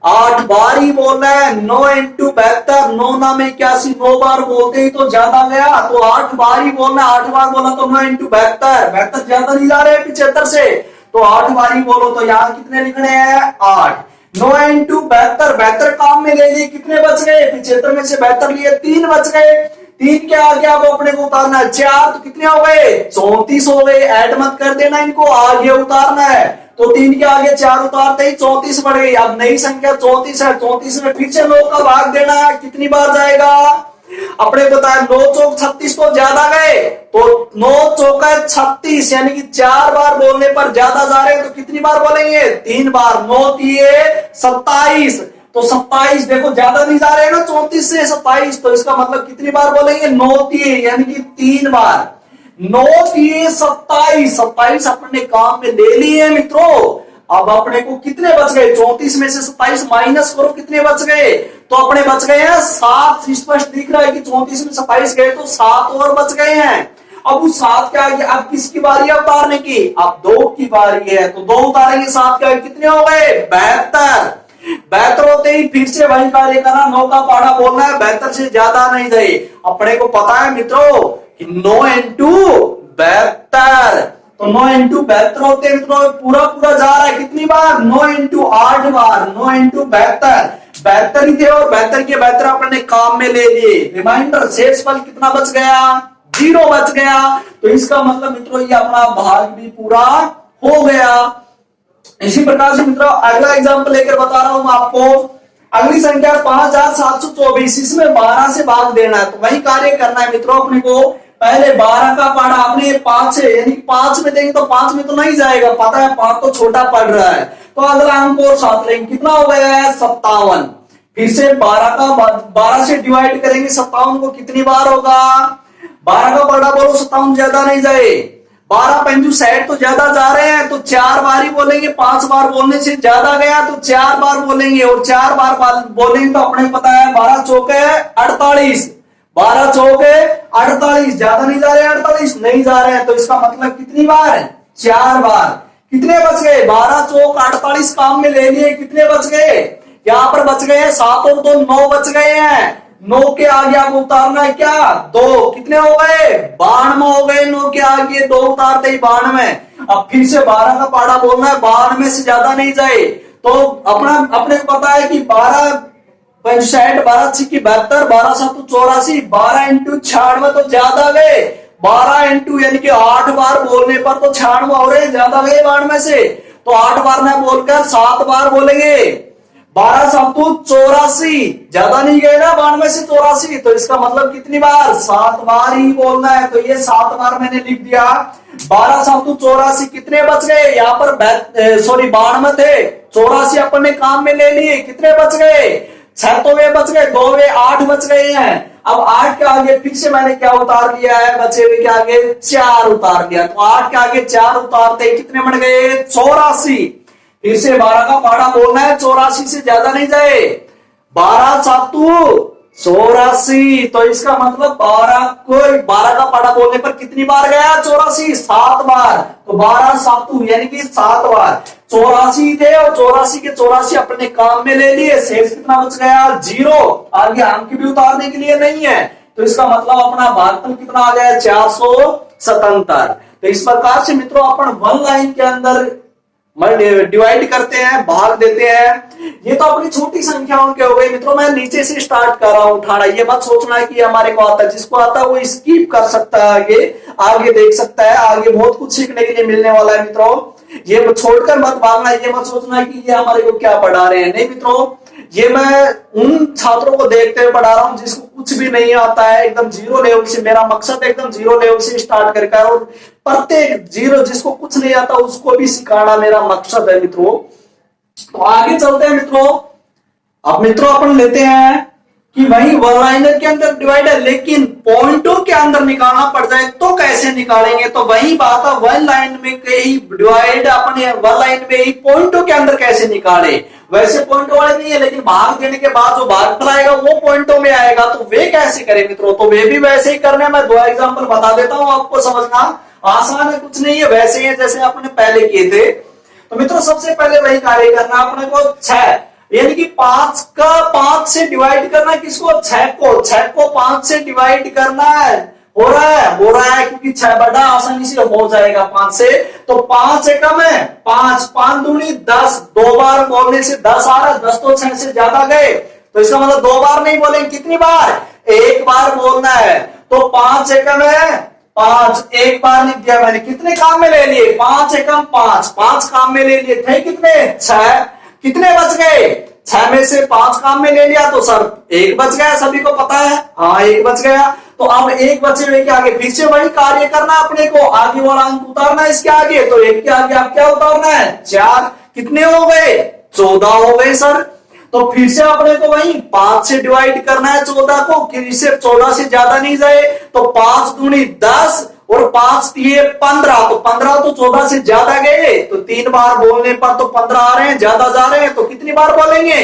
8 बार ही बोलना है। 9 इंटू 72, 9 नाम 81, 9 बार बोलते ही तो ज्यादा गया, तो 8 बार ही बोलना, 8 बार बोला तो 9 इंटू 72, 72 ज्यादा नहीं जा रहे 75 से, तो 8 बार ही बोलो, तो यहाँ कितने लिखने हैं, 8। 9 इंटू 72, 72 काम में ले लिए, कितने बच गए, 75 में से 72 लिए, 3 बच गए। 3 के आगे अब अपने को उतारना है 4, तो कितने हो गए, 34 हो गए। ऐड मत कर देना इनको, आगे उतारना है, तो 3 के आगे 4 उतारते ही 34 बढ़ गई। अब नई संख्या 34 है, 34 में फिर से 9 का भाग देना है, कितनी बार जाएगा, अपने बताया 9 चौक 36 तो ज्यादा गए, तो 9 चौका 36 यानी कि 4 बार बोलने पर ज्यादा जा रहे हैं, तो कितनी बार बोलेंगे, 3 बार। 9 तिये 27, तो 27 देखो ज्यादा नहीं जा रहे हैं ना 34 से 27, तो इसका मतलब कितनी बार बोलेंगे, 9 तिये यानी कि 3 बार। 9 तिये 27, 27 अपने काम में ले लिए मित्रों। अब अपने को कितने बच गए, 34 में से 27 माइनस करो, कितने बच गए, तो अपने बच गए हैं 7। स्पष्ट दिख रहा है कि 34 में 27 गए तो 7 और बच गए हैं। अब उस 7 के आगे अब किसकी बारी है उतारने की, अब 2 की बारी है, तो 2 उतारेंगे, 7 के आगे कितने हो गए, 72। 72 होते ही फिर से वही कार्य करना, 9 का पाड़ा बोलना है, 72 से ज्यादा नहीं जाए। अपने को पता है मित्रों कि 9 इंटू 72, तो 9 इंटू 72 होते हैं मित्रों, पूरा पूरा जा रहा है, कितनी बार, 9 इंटू 8 बार, 9 इंटू 72, 72 ही थे और 72 के 72 अपने काम में ले लिए। रिमाइंडर शेष फल कितना बच गया, 0 बच गया। तो इसका मतलब मित्रों ये अपना भाग भी पूरा हो गया। इसी प्रकार से मित्रों अगला एग्जांपल लेकर बता रहा हूं आपको। अगली संख्या 5724, इसमें 12 से भाग देना है, तो वही कार्य करना है मित्रों अपने को। पहले 12 का पाड़ा आपने 5 से यानी 5 में देंगे तो 5 में तो नहीं जाएगा, पता है 5 तो छोटा पड़ रहा है, तो अगला अंक और 7 लेंगे, कितना हो गया है 57। फिर से 12 से डिवाइड करेंगे, 57 को कितनी बार होगा, 12 का पाड़ा बोलो 57 ज्यादा नहीं जाए, 12 पंजू 60 तो ज्यादा जा रहे हैं, तो 4 बार ही बोलेंगे, 5 बार बोलने से ज्यादा गया तो 4 बार बोलेंगे, और 4 बार बोलेंगे तो अपने पता है 12 चौके 48, 12 चौके 48 ज्यादा नहीं जा रहे हैं, 48 नहीं जा रहे हैं, तो इसका मतलब कितनी बार, 4 बार। कितने बच गए, 12 चौक 48 काम में ले लिए, कितने बच गए, यहाँ पर बच गए हैं 7 और 2 9 बच गए हैं। 9 के आगे आपको उतारना है क्या, 2, कितने हो गए, 92 हो गए। 9 के आगे 2 उतारते ही 92। अब फिर से 12 का पाड़ा बोलना है, 92 से ज्यादा नहीं जाए, तो अपने को पता है कि 12 65, 12 6 72, 12 7 84, 12 इंटू 96 तो ज्यादा गए, 12 इंटू यानी कि 8 बार बोलने पर तो 96 हो रहे, ज्यादा गए 92 से, तो 8 बार न बोलकर 7 बार बोलेंगे। 12 सातू 84, ज्यादा नहीं गए ना 92 से 84, तो इसका मतलब कितनी बार? 7 बार ही बोलना है। तो ये 7 बार मैंने लिख दिया। 12 सातू 84, कितने बच गए यहाँ पर? सॉरी 92 थे, 84 अपन ने काम में ले लिए, कितने बच गए? 6 तो वे बच गए, 2 वे 8 बच गए हैं। अब 8 के आगे फिर से मैंने क्या उतार लिया है? बचे हुए के आगे 4 उतार लिया। तो 8 के आगे 4 उतारते कितने बन गए? 84। फिर से 12 का पाड़ा बोलना है, 84 से ज्यादा नहीं जाए। 12 सातू 84, तो इसका मतलब 12 का पाड़ा बोलने पर कितनी बार गया? 84, 7 बार। तो 12 सातू यानी कि 7 बार। 84 थे और 84 के 84 अपने काम में ले लिए। शेष कितना बच गया? 0। आगे अंक भी उतारने के लिए नहीं है, तो इसका मतलब अपना भागफल कितना आ गया? 477। तो इस प्रकार से मित्रों अपन वन लाइन के अंदर डिवाइड करते हैं, भाग देते हैं। ये तो अपनी छोटी संख्याओं के हो गई मित्रों। मैं नीचे से स्टार्ट कर रहा हूं उठाना। ये मत सोचना है कि हमारे को आता है, जिसको आता है वो स्किप कर सकता है, आगे देख सकता है। आगे बहुत कुछ सीखने के लिए मिलने वाला है मित्रों। ये छोड़कर मत भागना। ये मत सोचना है कि ये हमारे को क्या पढ़ा रहे हैं। नहीं मित्रों, ये मैं उन छात्रों को देखते हुए पढ़ा रहा हूं जिसको कुछ भी नहीं आता है, एकदम जीरो लेवल से। मेरा मकसद एकदम जीरो लेवल से स्टार्ट करके और प्रत्येक जीरो जिसको कुछ नहीं आता उसको भी सिखाना मेरा मकसद है मित्रों। तो आगे चलते हैं मित्रों। अब मित्रों अपन लेते हैं कि वही वन लाइनर के अंदर डिवाइड है, लेकिन पॉइंटों के अंदर निकालना पड़ जाए तो कैसे निकालेंगे? तो वही बात है, वन लाइन में कई डिवाइड अपने वन लाइन में ही पॉइंटों के अंदर कैसे निकाले? वैसे पॉइंटों वाले नहीं है, लेकिन भाग देने के बाद जो भागफल आएगा वो पॉइंटों में आएगा। तो वे कैसे करें मित्रों? तो वे भी वैसे ही करने। मैं 2 एग्जाम्पल बता देता हूं, आपको समझना आसान है, कुछ नहीं है, वैसे ही है जैसे आपने पहले किए थे। तो मित्रों सबसे पहले वही कार्य करना अपने को 6 यानी कि 5 का 5 से डिवाइड करना। किसको? 6 को 5 से डिवाइड करना है। हो रहा है क्योंकि 6 बड़ा आसानी से हो जाएगा 5 से। तो 5 एकम है 5, 5 दूनी 10, 2 बार बोलने से 10 आ रहा है। 10 तो 6 से ज्यादा गए, तो इसका मतलब 2 बार नहीं बोलेंगे। कितनी बार? 1 बार बोलना है। तो 5 एकम है 5, 1 बार लिख दिया मैंने। कितने काम में ले लिए? 5 एकम 5, 5 काम में ले लिए थे। कितने? 6। कितने बच गए? 6 में से 5 काम में ले लिया तो सर 1 बच गया, सभी को पता है। हाँ 1 बच गया। तो अब 1 बचे हुए के आगे फिर से वही कार्य करना अपने को, आगे वाला अंक उतारना इसके आगे। तो 1 के आगे आप क्या उतारना है? 4। कितने हो गए? 14 हो गए सर। तो फिर से अपने को वही 5 से डिवाइड करना है 14 को, कि से 14 से ज्यादा नहीं जाए। तो 5 दूनी 10 और 5 दिए 15, तो 15 तो 14 से ज्यादा गए। तो 3 बार बोलने पर तो 15 आ रहे हैं, ज्यादा जा रहे हैं। तो कितनी बार बोलेंगे?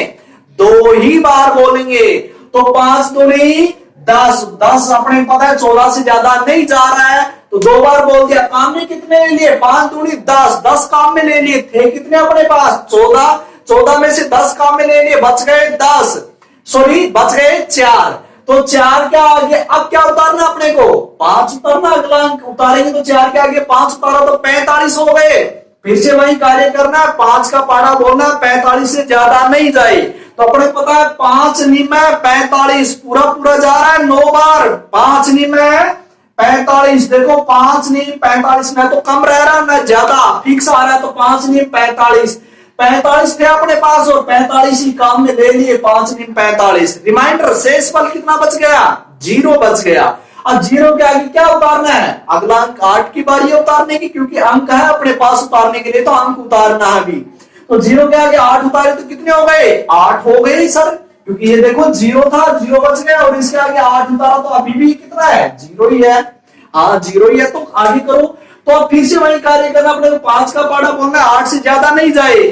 2 ही बार बोलेंगे। तो 5 दूनी 10, 10 अपने पता है 14 से ज्यादा नहीं जा रहा है, तो 2 बार बोल दिया। काम में कितने ले लिए? 5 दूनी 10, 10 काम में ले लिए थे। कितने अपने पास? 14, 14 में से 10 काम में ले लिए, बच गए 10, सॉरी बच गए 4। तो 4 के आगे अब क्या उतारना अपने को? 5 उतारना। अगला अंक उतारेंगे तो 4 के आगे 5 उतारा तो 45 हो गए। फिर से वही कार्य करना है, 5 का पाड़ा बोलना, 45 से ज्यादा नहीं जाए। तो अपने पता है 5 निम 45, पूरा पूरा जा रहा है 9 बार। 5 निम 45, देखो 5 निम 45, ना तो कम रह रहा ना ज्यादा, फिक्स आ रहा है। तो 5 निम 45, 45 थे अपने पास और 45 ही काम में ले लिए। 5 निम 45। रिमाइंडर शेष फल कितना बच गया? 0 बच गया। अब 0 के आगे क्या उतारना है? अगला अंक 8 की बारी है उतारने की, क्योंकि अंक है अपने पास उतारने के लिए, तो अंक उतारना है अभी। तो 0 के आगे 8 उतारे तो कितने हो गए? 8 हो गए सर, क्योंकि ये देखो 0 था, 0 बच गया और इसके आगे 8 उतारा तो अभी भी कितना है? 0 ही है। हाँ 0 ही है। तो आगे करो। तो अब फिर से वही कार्य करना अपने को। 5 का पाड़ा बोलना है, 8 से ज्यादा नहीं जाए।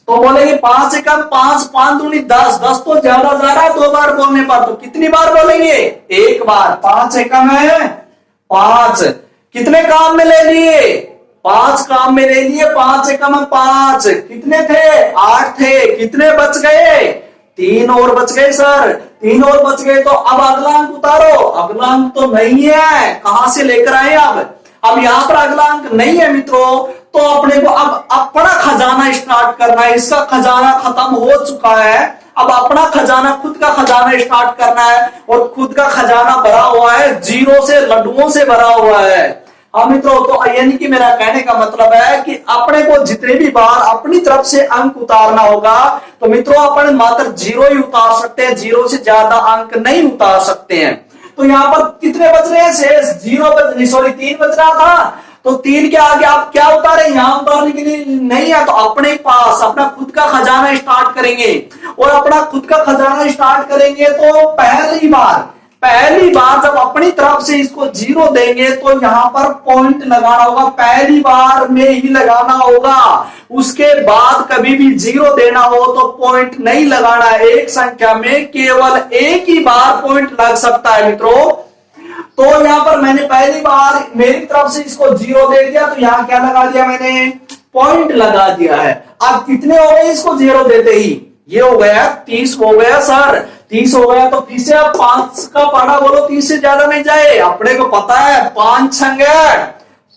तो बोलेंगे 5 से कम 5, 5 दूनी 10, 10 तो ज्यादा जा रहा है 2 बार बोलने पर। तो कितनी बार बोलेंगे? 1 बार। 5 से कम है 5। कितने काम में ले लिए? 5 काम में ले लिए। 5 से कम 5। कितने थे? 8 थे। कितने बच गए? 3 और बच गए सर। 3 और बच गए। तो अब अगला अंक उतारो। अगला अंक तो नहीं है, कहां से लेकर आए? अब यहां पर अगला अंक नहीं है मित्रों, तो अपने को अब अपना खजाना स्टार्ट करना है। इसका खजाना खत्म हो चुका है, अब अपना खजाना, खुद का खजाना स्टार्ट करना है। और खुद का खजाना भरा हुआ है 0 से, लड्डुओं से भरा हुआ है। हाँ मित्रों, तो यानी कि मेरा कहने का मतलब है कि अपने को जितने भी बार अपनी तरफ से अंक उतारना होगा तो मित्रों अपन मात्र 0 ही उतार सकते हैं, 0 से ज्यादा अंक नहीं उतार सकते हैं। तो यहाँ पर कितने बच रहे हैं शेष? 3 बच रहा था, तो 3 के आगे आप क्या उतारे? यहाँ उतारने के लिए नहीं है, तो अपने पास अपना खुद का खजाना स्टार्ट करेंगे। और अपना खुद का खजाना स्टार्ट करेंगे तो पहली बार जब अपनी तरफ से इसको 0 देंगे तो यहाँ पर पॉइंट लगाना होगा, पहली बार में ही लगाना होगा। उसके बाद कभी भी 0 देना हो तो पॉइंट नहीं लगाना। एक संख्या में केवल एक ही बार पॉइंट लग सकता है मित्रों। तो यहां पर मैंने पहली बार मेरी तरफ से इसको 0 दे दिया, तो यहां क्या लगा दिया मैंने? पॉइंट लगा दिया है। अब कितने हो गए इसको 0 देते ही? ये हो गया 30 हो गया सर, 30 हो गया। तो फिर से आप 5 का पढ़ा बोलो, 30 से ज्यादा नहीं जाए। अपने को पता है 5 छंगे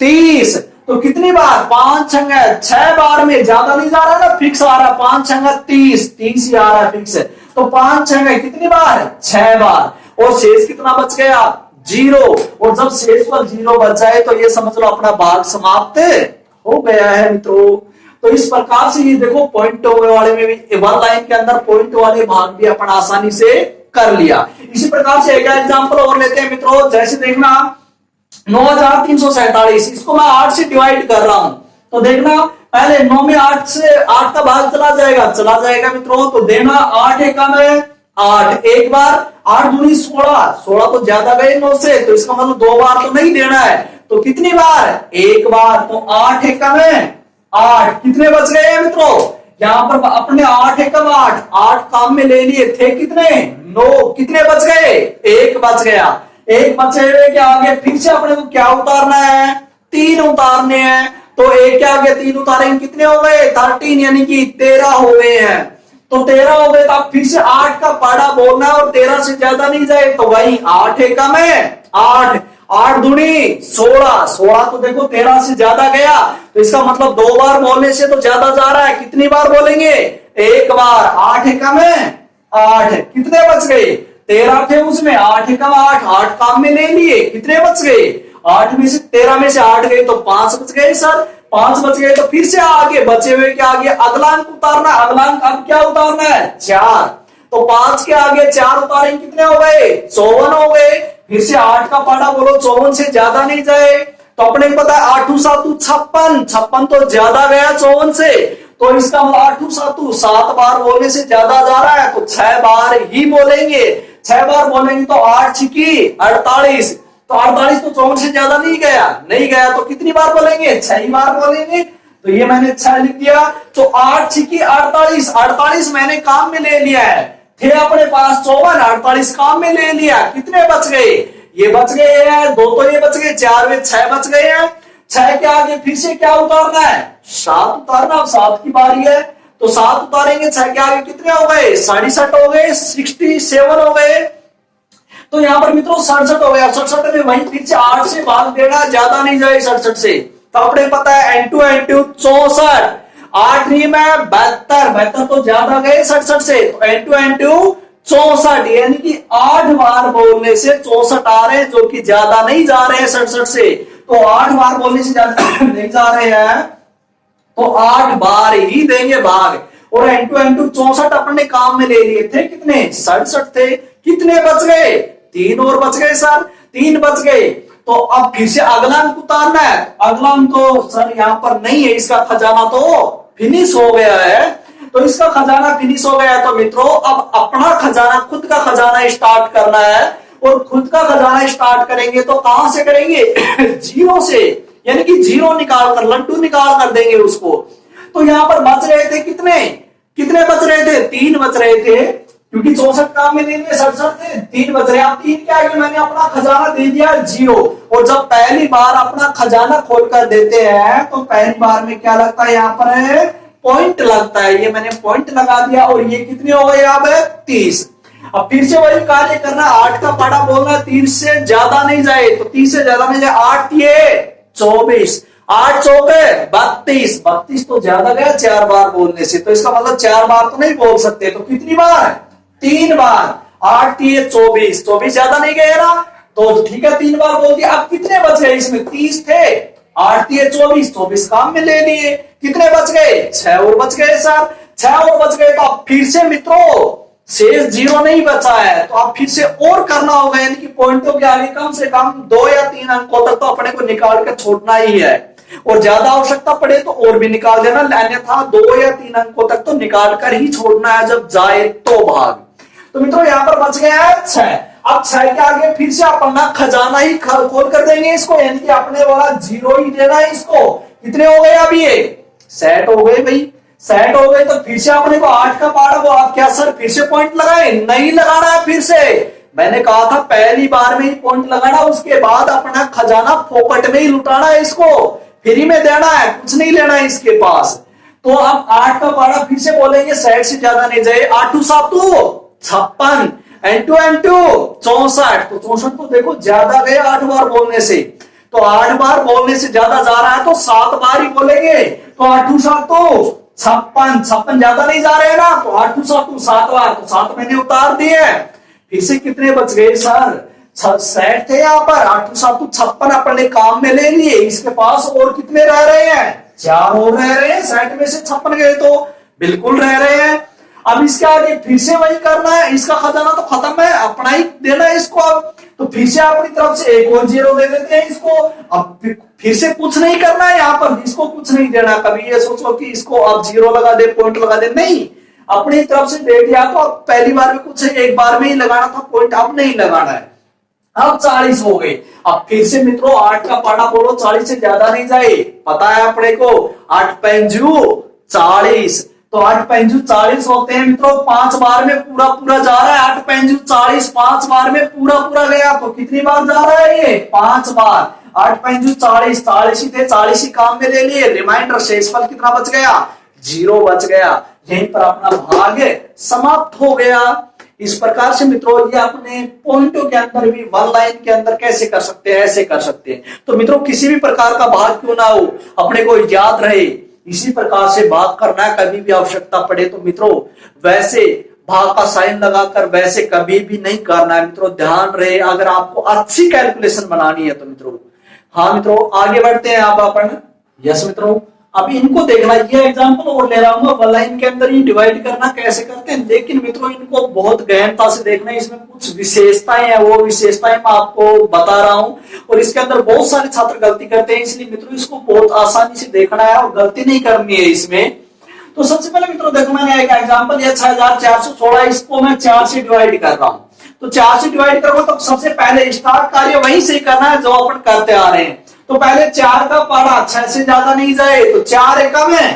30, तो कितनी बार? 5 छंगे 6 बार में, ज्यादा नहीं जा रहा ना, फिक्स आ रहा। 5 छंगे 30 ही आ रहा है फिक्स। तो 5 छंगे कितनी बार? 6 बार। और शेष कितना बच गया? 0। और जब शेष पर 0 बच जाए तो ये समझ लो अपना भाग समाप्त हो गया है मित्रों। तो इस प्रकार से ये देखो पॉइंट वाले में भी, वन लाइन के अंदर पॉइंट वाले भाग भी अपन आसानी से कर लिया। इसी प्रकार से एक एग्जांपल और लेते हैं मित्रों। जैसे देखना 9347, इसको मैं 8 से डिवाइड कर रहा हूं, तो देखना पहले 9 में 8 का भाग चला जाएगा मित्रों। तो देना 8 एकम में 8, एक बार 8 दूनी 16 तो ज्यादा गए 9 से, तो इसका मतलब 2 बार तो नहीं देना है। तो कितनी बार? एक बार। तो 8 एकम में 8, कितने बच गए हैं मित्रों? यहां पर अपने 8 एकम 8 काम में ले लिए थे, कितने? 9, कितने बच गए? एक बच गया। एक बचे हुए के आगे फिर से अपने को क्या उतारना है? 3 उतारने हैं। तो एक के आगे 3 उतारेंगे, कितने हो गए? 13, यानी कि 13 हो गए हैं। तो 13 हो गए, तो आप फिर से 8 का पाड़ा बोलना है और 13 से ज्यादा नहीं जाए, तो वही 8 एकम में 8 दूनी 16 तो देखो 13 से ज्यादा गया, तो इसका मतलब 2 बार बोलने से तो ज्यादा जा रहा है। कितनी बार बोलेंगे? एक बार। 8 एकम में 8, कितने बच गए? 13 थे उसमें, 8 एकम 8 काम में ले लिए, कितने बच गए? 8 में से 13 में से 8 गए तो 5 बच गए सर, 5 बच गए। तो फिर से आगे बचे हुए के आगे अगला अंक उतारना। अगला अंक अब क्या उतारना है? 4। तो 5 के आगे 4 उतारेंगे, कितने हो गए? 54 हो गए। फिर से 8 का पाड़ा बोलो, 54 से ज्यादा नहीं जाए। तो अपने को पता है 8 7 56 तो ज्यादा गया 54 से, तो इसका मतलब 8 7 बार बोलने से ज्यादा जा रहा है, तो 6 बार ही बोलेंगे। 6 बार बोलेंगे तो 8 छिकी 48, तो 48 तो 54 से ज्यादा नहीं गया, तो कितनी बार बोलेंगे? 6 बार बोलेंगे। तो ये मैंने 6 लिख दिया। तो 8 छिकी 48 मैंने काम में ले लिया है, थे अपने पास 54, 48 काम में ले लिया। कितने बच गए? ये बच गए हैं 2, तो ये बच गए 4 में 6 बच गए हैं। 6 के आगे फिर से क्या उतारना है? 7 उतारना। अब 7 की बारी है, तो 7 उतारेंगे। 6 के आगे कितने हो गए? 67 हो गए, 67 हो गए। तो यहाँ पर मित्रों 67 हो गया। 67 में वही फिर से 8 से भाग देना, ज्यादा नहीं जाए 67 से। तो अपने पता है N2 64, 8 नहीं में 72 तो ज्यादा गए 67 से, तो N2 64, यानी कि 8 बार बोलने से 64 आ रहे हैं, जो कि ज्यादा नहीं जा रहे हैं 67 से। तो 8 बार बोलने से ज्यादा नहीं जा रहे हैं, तो 8 बार ही देंगे भाग। और N2 64 अपने काम में ले लिए थे, कितने? 67 थे। कितने बच गए? 3 और बच गए सर, 3 बच गए। तो अब फिर से अगला अंक उतारना है। अगला अंक तो सर यहाँ पर नहीं है, इसका खजाना तो फिनिश हो गया है। तो इसका खजाना फिनिश हो गया, तो मित्रों अब अपना खजाना, खुद का खजाना स्टार्ट करना है। और खुद का खजाना स्टार्ट करेंगे तो कहां से करेंगे? 0 से, यानी कि 0 निकाल कर, लड्डू निकाल कर देंगे उसको। तो यहां पर बच रहे थे कितने बच रहे थे? 3 बच रहे थे, क्योंकि 64 काम में ले लिए 67 थे, 3 बच रहे। अब 3 के आगे मैंने अपना खजाना दे दिया 0। और जब पहली बार अपना खजाना खोल कर देते हैं तो पहली बार में क्या लगता है? यहाँ पर पॉइंट लगता है। ये मैंने पॉइंट लगा दिया। और ये कितने हो गए? अब 30। अब फिर से वही कार्य करना, 8 का पाड़ा बोलना, 30 से ज्यादा नहीं जाए, तो 30 से ज्यादा नहीं जाए। 8 ये 24, 8 चौके 32 तो ज्यादा गया 4 बार बोलने से, तो इसका मतलब 4 बार तो नहीं बोल सकते। तो कितनी बार? 3 बार। 8 ये 24 ज्यादा नहीं गए ना, तो ठीक है 3 बार बोल दिया। अब कितने बच गए इसमें, 30 थे, 8 दिए 24, 24 काम में ले लिए। कितने बच गए, 6 और बच गए सर, 6 और बच गए। तो अब फिर से मित्रों शेष 0 नहीं बचा है, तो अब फिर से और करना होगा, यानी कि पॉइंटों के आगे कम से कम 2 या 3 अंकों तक तो अपने को निकाल कर छोड़ना ही है, और ज्यादा आवश्यकता पड़े तो और भी निकाल देना, अन्यथा 2 या 3 अंकों तक तो निकाल कर ही छोड़ना है जब जाए तो भाग। तो मित्रों यहाँ पर बच गया है 6। अब 6 के आगे फिर से अपना खजाना ही खोल कर देंगे इसको, यानी कि अपने वाला 0 ही देना है इसको। कितने हो गए अब ये, सेट हो गए भाई, सेट हो गए। तो फिर से अपने को 8 का पार्ट, वो आप क्या सर फिर से पॉइंट लगाए, नहीं लगाना है फिर से। मैंने कहा था पहली बार में ही पॉइंट लगाना, उसके बाद अपना खजाना फोकट में ही लुटाना है, इसको फ्री में देना है, कुछ नहीं लेना है इसके पास। तो अब 8 का पारा फिर से बोलेंगे, सेट से ज्यादा नहीं जाए। 8 7 56, N2 64। तो 64 तो देखो ज्यादा गए 8 बार बोलने से, तो 8 बार बोलने से ज्यादा जा रहा है तो 7 बार ही बोलेंगे। तो 8 7 56 ज्यादा नहीं जा रहे ना, तो 8 7 बार, तो 7 मैंने उतार दिए। फिर से कितने बच गए सर, 60 थे यहाँ पर, 8 7 56 अपने काम में ले लिए। इसके पास और कितने रह रहे हैं, 4 और रह रहे हैं। 60 में से 56 गए तो बिल्कुल रह रहे हैं। अब इसके आगे फिर से वही करना है, इसका खजाना तो खत्म है, अपना ही देना है इसको। अब तो फिर से अपनी तरफ से एक और 0 दे देते हैं इसको। अब फिर से कुछ नहीं करना है यहाँ पर, इसको कुछ नहीं देना। कभी ये सोचो कि इसको अब 0 लगा दे, पॉइंट लगा दे, नहीं, अपनी तरफ से दे दिया। तो अब पहली बार में कुछ एक बार में ही लगाना था पॉइंट, अब नहीं लगाना है। अब 40 हो गए। अब फिर से मित्रों 8 का पाना बोलो, 40 से ज्यादा नहीं जाए, पता है अपने को। 8 पंजू 40, तो 8 पंजू 40 होते हैं मित्रों। 5 बार में पूरा पूरा जा रहा है, 8 पंजू 40, 5 बार में पूरा पूरा गया। तो कितनी बार जा रहा है ये, 5 बार। 8 पंजू 40, 40 ही थे, 40 ही काम में ले लिए। रिमाइंडर शेषफल कितना बच गया, 0 बच गया। यहीं पर अपना भाग समाप्त हो गया। इस प्रकार से मित्रों ये अपने पॉइंटों के अंदर भी वन लाइन के अंदर कैसे कर सकते हैं, ऐसे कर सकते हैं। तो मित्रों किसी भी प्रकार का भाग क्यों ना हो, अपने को याद रहे इसी प्रकार से भाग करना है। कभी भी आवश्यकता पड़े तो मित्रों वैसे भाग का साइन लगाकर वैसे कभी भी नहीं करना है मित्रों, ध्यान रहे। अगर आपको अच्छी कैलकुलेशन बनानी है तो मित्रों। हाँ मित्रों आगे बढ़ते हैं आप अपन। यस मित्रों अभी इनको देखना, ये एग्जांपल और ले रहा हूं वन लाइन के अंदर ही डिवाइड करना कैसे करते हैं, लेकिन मित्रों इनको बहुत गहनता से देखना है। इसमें कुछ विशेषताएं हैं, वो विशेषताएं मैं आपको बता रहा हूं। और इसके अंदर बहुत सारे छात्र गलती करते हैं, इसलिए मित्रों इसको बहुत आसानी से देखना है और गलती नहीं करनी है इसमें। तो सबसे पहले मित्रों देखो मैंने एक एग्जाम्पल लिया 6416, इसको मैं 4 से डिवाइड कर रहा हूं। तो 4 से डिवाइड करूंगा तो सबसे पहले स्टार्ट कार्य वहीं से करना है जो अपन करते आ रहे हैं। तो पहले 4 का पारा 6 से ज्यादा नहीं जाए, तो 4 एकम है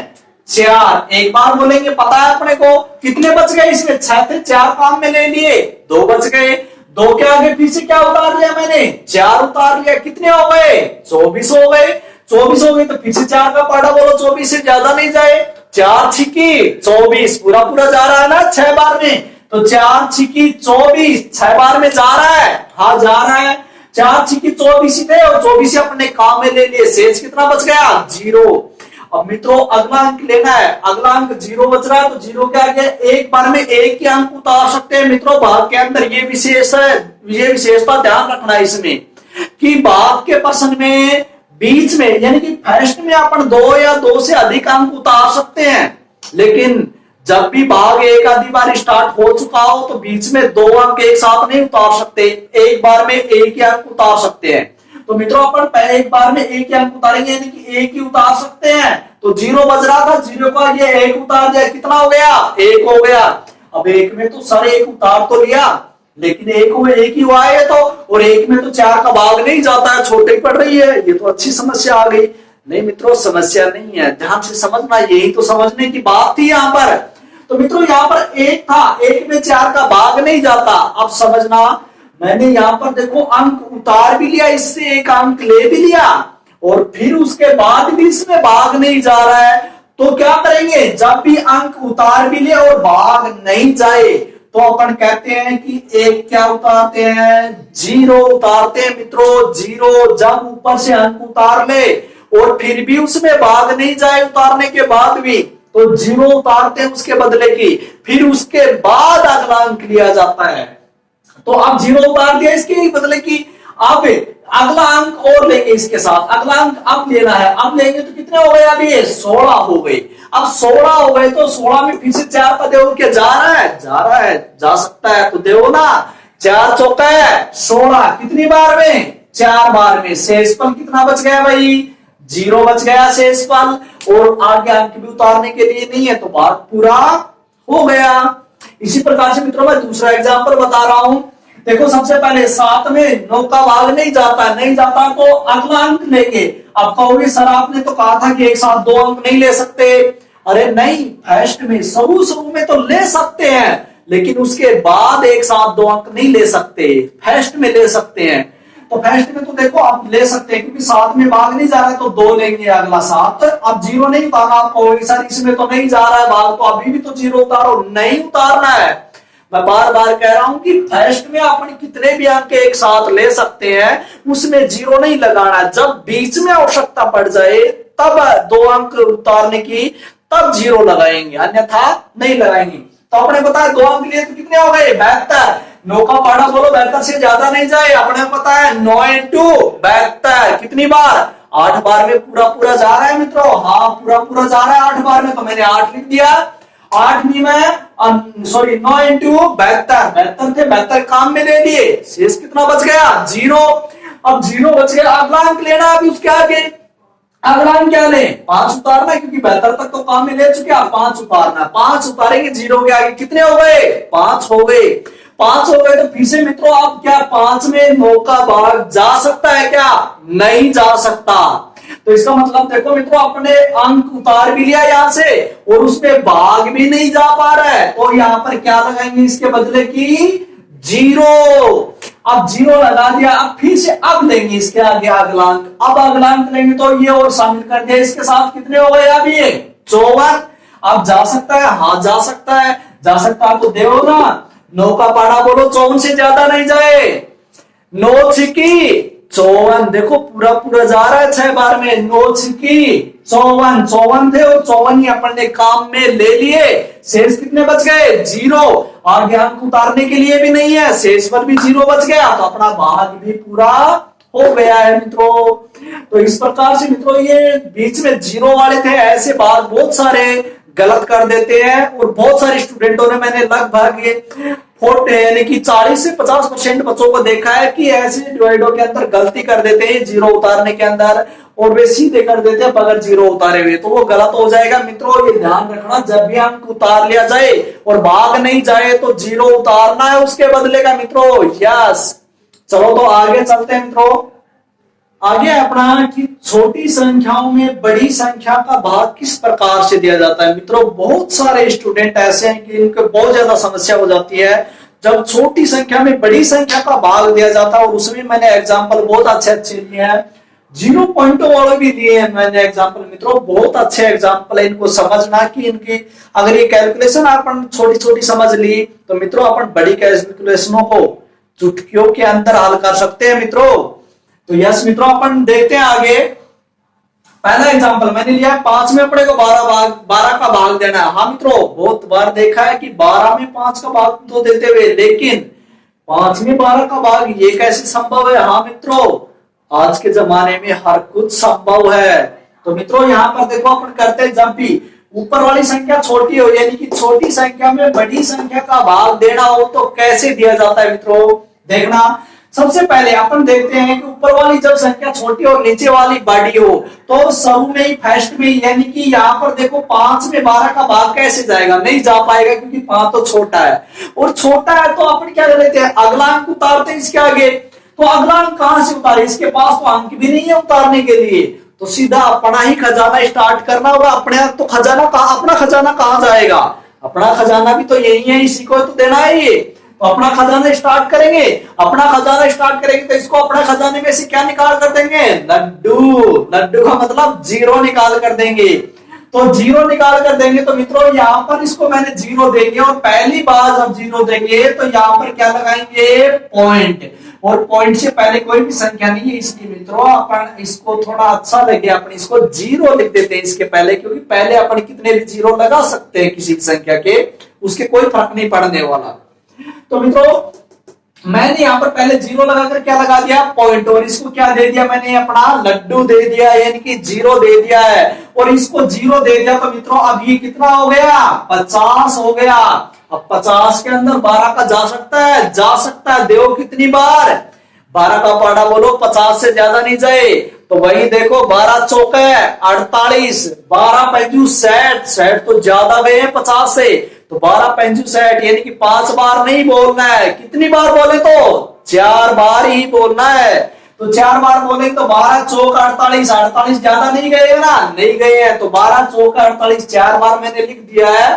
4, एक बार बोलेंगे। पता है अपने को कितने बच गए, इसमें 6 थे, 4 काम में ले लिए, 2 बच गए। 2 के आगे फिर से क्या उतार लिया मैंने, 4 उतार लिया। कितने हो गए, 24 हो गए। 24 हो गए तो फिर से 4 का पारा बोलो, 24 से ज्यादा नहीं जाए। 4 छिकी 24, पूरा पूरा जा रहा है ना 6 बार में, तो 4 छिकी 24 6 बार में जा रहा है, हाँ जा रहा है। 4 छिकी 24 थे और 24 अपने काम में ले लिए। शेष कितना बच गया, 0। अब मित्रों अगला अंक लेना है, अगला अंक 0 बच रहा है, तो 0 के आगे एक बार में एक ही अंक उतार सकते हैं मित्रों भाग के अंदर। ये विशेष है, ये विशेषता ध्यान रखना है इसमें कि भाग के प्रश्न में बीच में यानी कि फर्स्ट में अपन 2 या 2 से अधिक अंक उतार सकते हैं, लेकिन जब भी भाग एक आधी बार स्टार्ट हो चुका हो तो बीच में 2 अंक एक साथ नहीं उतार सकते, एक बार में एक ही अंक उतार सकते हैं। तो मित्रों अपन पहले एक बार में एक ही अंक उतारेंगे, यानी कि एक ही उतार सकते हैं। तो 0 बज रहा था, 0 का ये 1 उतार दिया, कितना हो गया, 1 हो गया। अब 1 में तो सर 1 उतार तो लिया, लेकिन 1 में 1 ही हुआ है तो, और 1 में तो 4 का भाग नहीं जाता है, छोटे पड़ रही है। ये तो अच्छी समस्या आ गई। नहीं मित्रों समस्या नहीं है, ध्यान से समझना, यही तो समझने की बात थी यहाँ पर। तो मित्रों यहाँ पर 1 था, 1 में 4 का भाग नहीं जाता। अब समझना, मैंने यहाँ पर देखो अंक उतार भी लिया, इससे एक अंक ले भी लिया, और फिर उसके बाद भी इसमें भाग नहीं जा रहा है। तो क्या करेंगे, जब भी अंक उतार भी लिया और भाग नहीं जाए तो अपन कहते हैं कि एक क्या उतारते हैं, 0 उतारते हैं मित्रों। 0 जब ऊपर से अंक उतार ले और फिर भी उसमें भाग नहीं जाए उतारने के बाद भी, तो 0 उतारते हैं उसके बदले की, फिर उसके बाद अगला अंक लिया जाता है। तो अब 0 उतार दिया इसके बदले की, अब अगला अंक और लेंगे इसके साथ, अगला अंक अब लेना है, अब लेंगे तो कितने हो गए, अभी ये 16 हो गए। अब 16 हो गए तो 16 में फिर से 4 का देव क्या जा रहा है, जा रहा है, जा सकता है तो देव ना, 4 चौका है 16, कितनी बार में, 4 बार में। शेषफल कितना बच गया भाई, 0 बच गया शेषफल, और आगे अंक भी उतारने के लिए नहीं है, तो बात पूरा हो गया। इसी प्रकार से मित्रों मैं दूसरा एग्जांपल बता रहा हूं। देखो सबसे पहले 7 में 9 का भाग नहीं जाता, नहीं जाता तो अगला अंक लेंगे। अब कहोगे सर आपने तो कहा था कि एक साथ 2 अंक नहीं ले सकते। अरे नहीं, फर्स्ट में शुरू में तो ले सकते हैं, लेकिन उसके बाद एक साथ 2 अंक नहीं ले सकते, फर्स्ट में ले सकते हैं। तो फर्स्ट में तो देखो आप ले सकते हैं, क्योंकि 7 में भाग नहीं जा रहा है तो 2 लेंगे अगला 7। अब 0 नहीं उतारना, आप कहोगे सर इसमें तो नहीं जा रहा है भाग, तो अभी भी तो 0 उतारो, नहीं उतारना है। मैं बार बार कह रहा हूं कि फर्स्ट में अपन कितने भी अंक एक साथ ले सकते हैं, उसमें 0 नहीं लगाना। जब बीच में आवश्यकता पड़ जाए तब 2 अंक उतारने की, तब 0 लगाएंगे, अन्यथा नहीं लगाएंगे। तो अपने बताया 2 अंक लिए तो कितने हो गए, 72। 9 का पाड़ा बोलो 72 से ज्यादा नहीं जाए, अपने पता है 9 इंटू 72 कितनी बार, 8 बार में पूरा पूरा जा रहा है मित्रों। हाँ पूरा पूरा जा रहा है 8 बार में, तो मैंने 8 लिख दिया। 8 में 9 इंटू 72 थे, 72 काम में ले लिए, शेष कितना बच गया, 0। अब 0 बच गया, अगला अंक लेना। अभी उसके आगे अगला अंक क्या ले, 5 उतारना, क्योंकि 72 तक तो काम में ले चुके, 5 उतारना, 5 उतारेंगे 0 के आगे, कितने हो गए, 5 हो गए। 5 हो गए तो फिर से मित्रों आप क्या 5 में 9 का भाग जा सकता है क्या, नहीं जा सकता। तो इसका मतलब देखो मित्रों अपने अंक उतार भी लिया यहां से, और उसमें भाग भी नहीं जा पा रहा है, तो यहां पर क्या लगाएंगे इसके बदले की 0। अब 0 लगा दिया, अब फिर से अब लेंगे इसके आगे अगला अंक। अब अगला अंक लेंगे तो ये और शामिल कर दिया इसके साथ, कितने हो गए अभी ये 54। अब जा सकता है, हाँ जा सकता है, जा सकता है तो देव ना, 9 का पाड़ा बोलो 54 से ज्यादा नहीं जाए, 9 छिकी 54, देखो पूरा पूरा जा रहा है 6 बार में, 9 छिकी 54 थे, और 54 ही अपन ने काम में ले लिए। शेष कितने बच गए, 0। आगे अंक उतारने के लिए भी नहीं है, शेष पर भी 0 बच गया, तो अपना भाग भी पूरा हो गया है मित्रों। तो इस प्रकार से मित्रों ये बीच में 0 वाले थे, ऐसे भाग बहुत सारे गलत कर देते हैं, और बहुत सारे स्टूडेंटों ने, मैंने लगभग यानी कि 40 से 50% बच्चों को देखा है कि ऐसे डिवाइडों के अंदर गलती कर देते हैं 0 उतारने के अंदर, और वे सीधे कर देते हैं बगैर 0 उतारे हुए, तो वो गलत हो जाएगा मित्रों। ये ध्यान रखना, जब भी अंक उतार लिया जाए और भाग नहीं जाए तो 0 उतारना है उसके बदले का मित्रों। यस, चलो तो आगे चलते हैं मित्रों। आगे अपना कि छोटी संख्याओं में बड़ी संख्या का भाग किस प्रकार से दिया जाता है। मित्रों बहुत सारे स्टूडेंट ऐसे हैं कि इनको बहुत ज्यादा समस्या हो जाती है जब छोटी संख्या में बड़ी संख्या का भाग दिया जाता है, और उसमें मैंने एग्जांपल बहुत अच्छे अच्छे लिए हैं, 0 पॉइंटों वाले भी लिए हैं मैंने एग्जांपल। मित्रों बहुत अच्छे एग्जांपल है, इनको समझना कि इनकी अगर ये कैलकुलेशन अपन छोटी छोटी समझ ली तो मित्रों अपन बड़ी कैलकुलेशनों को चुटकियों के अंदर हल कर सकते हैं मित्रों। तो यस मित्रों अपन देखते हैं आगे। पहला एग्जांपल मैंने लिया 5 में अपने को 12 का भाग देना है। हाँ मित्रों बहुत बार देखा है कि 12 में 5 का भाग तो देते हुए, लेकिन 5 में 12 का भाग ये कैसे संभव है। हाँ मित्रों आज के जमाने में हर कुछ संभव है। तो मित्रों यहाँ पर देखो अपन करते हैं, जब भी ऊपर वाली संख्या छोटी हो यानी कि छोटी संख्या में बड़ी संख्या का भाग देना हो तो कैसे दिया जाता है मित्रों। देखना सबसे पहले अपन देखते हैं कि ऊपर वाली जब संख्या छोटी और नीचे वाली बड़ी हो तो शुरू में ही फर्स्ट में यानी कि यहाँ पर देखो 5 में 12 का भाग कैसे जाएगा, नहीं जा पाएगा क्योंकि 5 तो छोटा है, और छोटा है तो अपन क्या कर लेते हैं अगला अंक उतारते हैं इसके आगे। तो अगला अंक कहां से उतारे, इसके पास तो अंक भी नहीं है उतारने के लिए, तो सीधा अपना ही खजाना स्टार्ट करना होगा। अपने तो खजाना कहां, अपना खजाना कहां जाएगा, अपना खजाना भी तो यही है, इसी को तो देना है ये। तो अपना खजाना स्टार्ट करेंगे, अपना खजाना स्टार्ट करेंगे तो इसको अपने खजाने में से क्या निकाल कर देंगे, लड्डू। लड्डू का मतलब 0 निकाल कर देंगे। तो 0 निकाल कर देंगे तो मित्रों यहाँ पर इसको मैंने 0 देंगे, और पहली बार जब 0 देंगे तो यहाँ पर क्या लगाएंगे पॉइंट, और पॉइंट से पहले कोई भी संख्या नहीं है इसलिए मित्रों अपन इसको थोड़ा अच्छा लगे अपन इसको 0 लिख देते हैं इसके पहले, क्योंकि पहले अपन कितने भी 0 लगा सकते हैं किसी भी संख्या के, उसके कोई फर्क नहीं पड़ने वाला। तो मित्रों मैंने यहाँ पर पहले जीरो लगाकर क्या लगा दिया, पॉइंट, और इसको क्या दे दिया मैंने, अपना लड्डू दे दिया, यानी कि जीरो दे दिया है, और इसको जीरो दे दिया। तो मित्रों अब ये कितना हो गया, 50 हो गया। अब 50 के अंदर 12 का जा सकता है, जा सकता है, देखो कितनी बार, 12 का पाड़ा बोलो, 50 से ज्यादा नहीं जाए। तो वही देखो 12 चौके 48, 12 पंजू 60, 60 तो ज्यादा गए हैं 50 से, तो 12 पंजू 60, यानी कि 5 बार नहीं बोलना है, कितनी बार बोले तो 4 बार ही बोलना है। तो 4 बार बोले तो 12 चौक 48, 48 ज्यादा नहीं गए ना, नहीं गए हैं, तो 12 चौक 48 4 बार मैंने लिख दिया है।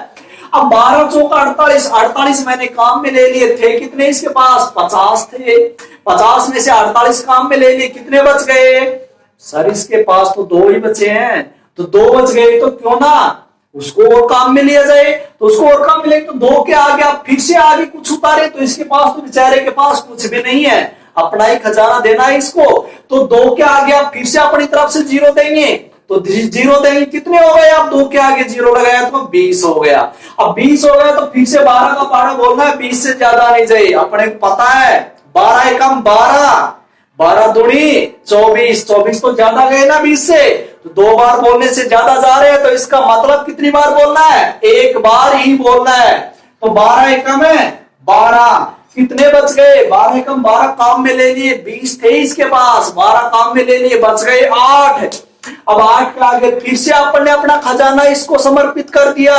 अब 12 चौक 48, 48 मैंने काम में ले लिए, थे कितने इसके पास, 50 थे, 50 में से 48 काम में ले लिए, कितने बच गए सर, इसके पास तो 2 ही बचे हैं, तो 2 बच गए, तो क्यों ना उसको और काम में लिया जाए। तो उसको और काम मिले तो 2 के आगे आप फिर से आगे कुछ उतारे, तो इसके पास तो बेचारे के पास कुछ भी नहीं है, अपना ही खजाना देना है इसको। तो 2 के आगे आप फिर से अपनी तरफ से जीरो देंगे, तो जीरो देंगे, कितने हो गए, आप 2 के आगे जीरो लगाया तो 20 हो गया। अब 20 हो गया तो फिर से 12 का पारा बोलना है, 20 से ज्यादा नहीं चाहिए, अपने को पता है 12 एकम 12, 12 दूनी 24, 24 तो ज्यादा गए ना 20 से, तो 2 बार बोलने से ज्यादा जा रहे हैं, तो इसका मतलब कितनी बार बोलना है, 1 बार ही बोलना है। तो 12 एकम है 12, कितने बच गए, 12 एकम 12 काम में ले लिए, 20 थे इसके पास, 12 काम में ले लिए, बच गए 8। अब 8 के आगे फिर से आपने अपना खजाना इसको समर्पित कर दिया,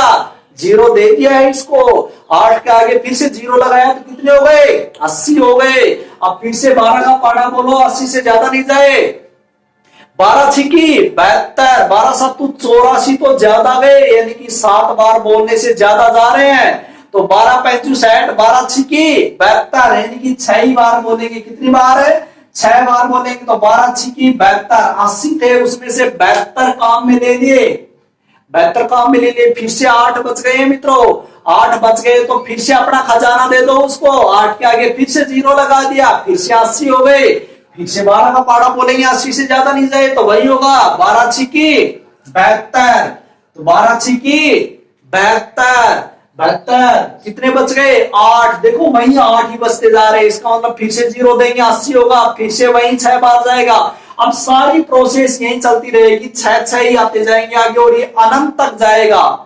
जीरो दे दिया है इसको, 8 के आगे फिर से जीरो लगाया तो कितने हो गए, 80 हो गए। अब फिर से 12 का पाड़ा बोलो, 80 से ज्यादा नहीं जाए, 12 छिकी 72, 12 सत्तू 84 तो ज्यादा गए, यानी कि 7 बार बोलने से ज्यादा जा रहे हैं। तो 12 पंजू 60, 12 छिकी 72, यानी कि 6 बार बोलेंगे, कितनी बार है, 6 बार बोलेंगे, तो 12 छिकी 72, 80 थे उसमें से 72 काम में ले लिए, 72 काम में ले लिए, फिर से 8 बच गए मित्रों, 8 बच गए तो फिर से अपना खजाना दे दो उसको, 8 के आगे फिर से जीरो लगा दिया, फिर से 80 हो गए, फिर से 12 का पाड़ा बोलेंगे, 80 से ज्यादा नहीं जाए, तो वही होगा 12 छिकी 72, तो 12 छिकी 72, 72 कितने बच गए, 8, देखो वही 8 ही बचते जा रहे हैं, इसका मतलब फिर से जीरो देंगे, 80 होगा, फिर से वही 6 बार जाएगा। अब सारी प्रोसेस यही चलती रहेगी, 6 ही आते जाएंगे आगे, और ये अनंत तक जाएगा।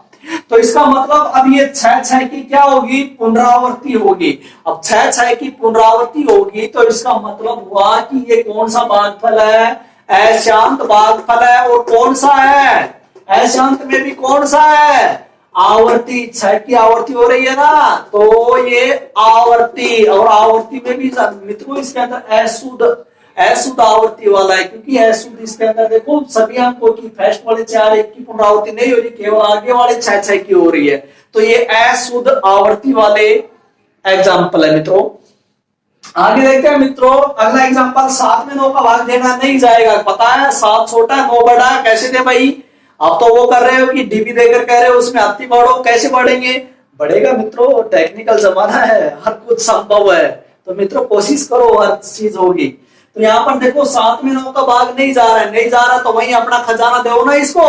तो इसका मतलब अब ये 6 की क्या होगी, पुनरावृत्ति होगी। अब 6 की पुनरावृत्ति होगी, तो इसका मतलब हुआ कि ये कौन सा भागफल है, अशांत भागफल है, और कौन सा है, अशांत में भी कौन सा है, आवर्ती, 6 की आवर्ती हो रही है ना, तो ये आवर्ती, और आवर्ती में भी मित्रों इसके अंदर अशुद्ध आवर्ती वाला है, क्योंकि अशुद्ध इसके अंदर देखो सभी अंकों की फर्स्ट वाले 4 एक की पुनरावृत्ति नहीं हो रही, केवल आगे वाले 6 की हो रही है, तो ये अशुद्ध आवर्ती वाले एग्जाम्पल है मित्रों। आगे देखते हैं मित्रों, अगला एग्जाम्पल, 7 में 9 का भाग देना नहीं जाएगा, पता है 7 छोटा 9 बड़ा, कैसे दे भाई, आप तो वो कर रहे हो कि डीबी देकर कह रहे हो उसमें अति बढ़ो, कैसे बढ़ेंगे, बढ़ेगा मित्रों, टेक्निकल जमाना है, हर कुछ संभव है, तो मित्रों कोशिश करो, हर चीज होगी। तो यहाँ पर देखो 7 में 9 का भाग नहीं जा रहा है, नहीं जा रहा, तो वही अपना खजाना दो ना, इसको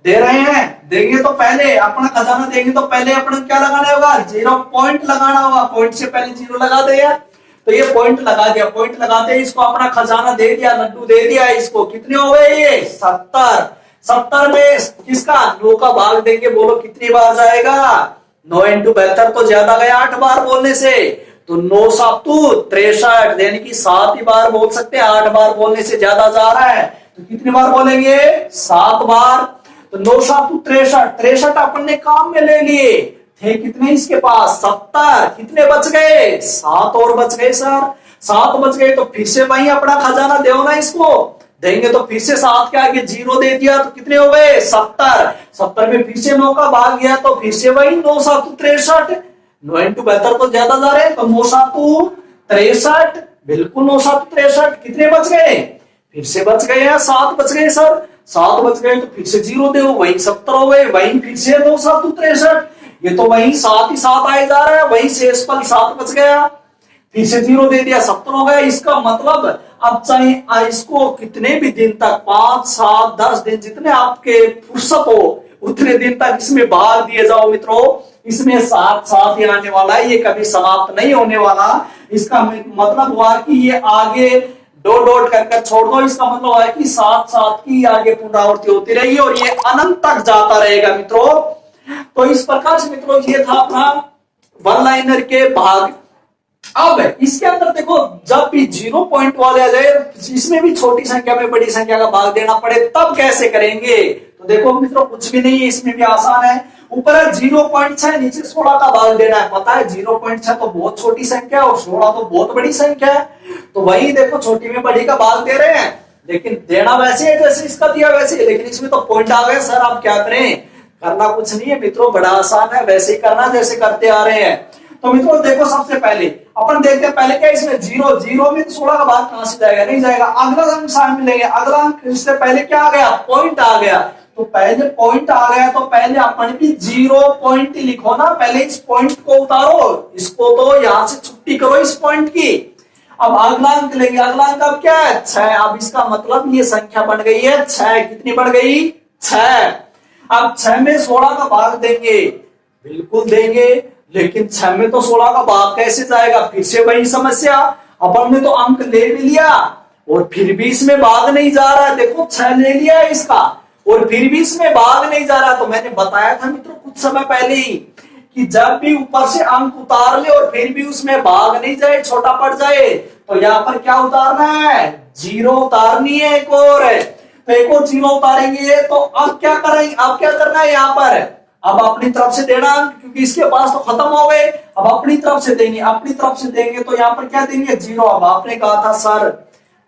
दे रहे हैं, देंगे तो पहले अपना खजाना देंगे तो पहले अपना क्या लगाना होगा, 0 पॉइंट लगाना होगा, पॉइंट से पहले 0 लगा दे यार, तो ये पॉइंट लगा दिया, पॉइंट लगाते ही इसको अपना खजाना दे दिया, लड्डू दे दिया इसको, कितने हो गए ये 70, 70 में किसका 9 का भाग देंगे, बोलो कितनी बार जाएगा, 9 इंटू 72 तो ज्यादा गया 8 बार बोलने से, तो 9 7 63, यानी कि 7 ही बार बोल सकते हैं, 8 बार बोलने से ज्यादा जा रहा है, तो कितनी बार बोलेंगे 7 बार, तो 9 7 63, 63 अपन ने काम में ले लिए, थे कितने इसके पास 70, कितने बच गए 7 और बच गए सर, 7 बच गए, तो फिर से वही अपना खजाना दो ना, इसको देंगे तो फिर से 7 के आगे 0 दे दिया, तो कितने हो गए 70, 70 में फिर से 9 का भाग गया, तो फिर से वही 9 7 63, 9 इंटू 72 तो ज्यादा जा रहे हैं, तो 9 7 63, बिल्कुल 9 7 63, कितने बच गए, फिर से बच गए हैं 7 बच गए सर, 7 बच गए, तो फिर से 0 दे, वही 70 हो गए, वही फिर से 9 7 63, ये तो वही 7 ही 7 आए जा रहा है, वही शेष पल 7 बच गया, फिर से 0 दे दिया, 70 हो गया। इसका मतलब अब चाहे इसको कितने भी दिन तक 5 7 10 दिन जितने आपके फुर्सत हो उतने दिन तक इसमें भाग दिए जाओ मित्रों, इसमें साथ साथ ही आने वाला है, ये कभी समाप्त नहीं होने वाला, इसका मतलब हुआ कि ये आगे डॉट डॉट कर छोड़ दो, इसका मतलब हुआ कि साथ साथ की आगे पुनरावृत्ति होती रहेगी और ये अनंत तक जाता रहेगा मित्रों। तो इस प्रकार से मित्रों ये था अपना वन लाइनर के भाग। अब इसके अंदर देखो, जब भी 0 पॉइंट वाले आ जाए, इसमें भी छोटी संख्या में बड़ी संख्या का भाग देना पड़े, तब कैसे करेंगे? तो देखो मित्रों, कुछ भी नहीं है, इसमें भी आसान है। ऊपर है 0.6, नीचे 16 का भाग देना है। पता है 0.6 तो बहुत छोटी संख्या है और 16 तो बहुत बड़ी संख्या है, तो वही देखो छोटी में बड़ी का भाग दे रहे हैं, लेकिन देना वैसे है जैसे इसका दिया वैसे, लेकिन इसमें तो पॉइंट आ गए। सर आप क्या करें? करना कुछ नहीं है मित्रों, बड़ा आसान है, वैसे ही करना जैसे करते आ रहे हैं। तो मित्रों देखो, सबसे पहले अपन देखते हैं पहले क्या इसमें 0 में 16 का भाग कहां से जाएगा? नहीं जाएगा। अगला अंक शामिल लेंगे, अगला अंक इससे पहले क्या आ गया? पॉइंट आ गया। तो पहले पॉइंट आ गया तो पहले अपन भी 0 पॉइंट लिखो ना, पहले इस पॉइंट को उतारो, इसको तो यहां से छुट्टी करो इस पॉइंट की। अब अगला अंक लेंगे, अगला अंक अब क्या है? 6। अब इसका मतलब ये संख्या बन गई है 6। कितनी बढ़ गई? 6। अब 6 में 16 का भाग देंगे, बिल्कुल देंगे, लेकिन 6 में तो 16 का भाग कैसे जाएगा? फिर से वही समस्या, अपन ने तो अंक ले भी लिया और फिर भी इसमें भाग नहीं जा रहा है। देखो 6 ले लिया है इसका और फिर भी इसमें भाग नहीं जा रहा। तो मैंने बताया था मित्रों कुछ समय पहले ही कि जब भी ऊपर से अंक उतार ले और फिर भी उसमें भाग नहीं जाए, छोटा पड़ जाए, तो यहाँ पर क्या उतारना है? 0 उतारनी है एक और। तो एक और 0 उतारेंगे तो अब क्या करेंगे? अब क्या करना है यहाँ पर? अब अपनी तरफ से देना, क्योंकि इसके पास तो खत्म हो गए, अब अपनी तरफ से देंगे। अपनी तरफ से देंगे तो यहाँ पर क्या देंगे? 0। अब आपने कहा था सर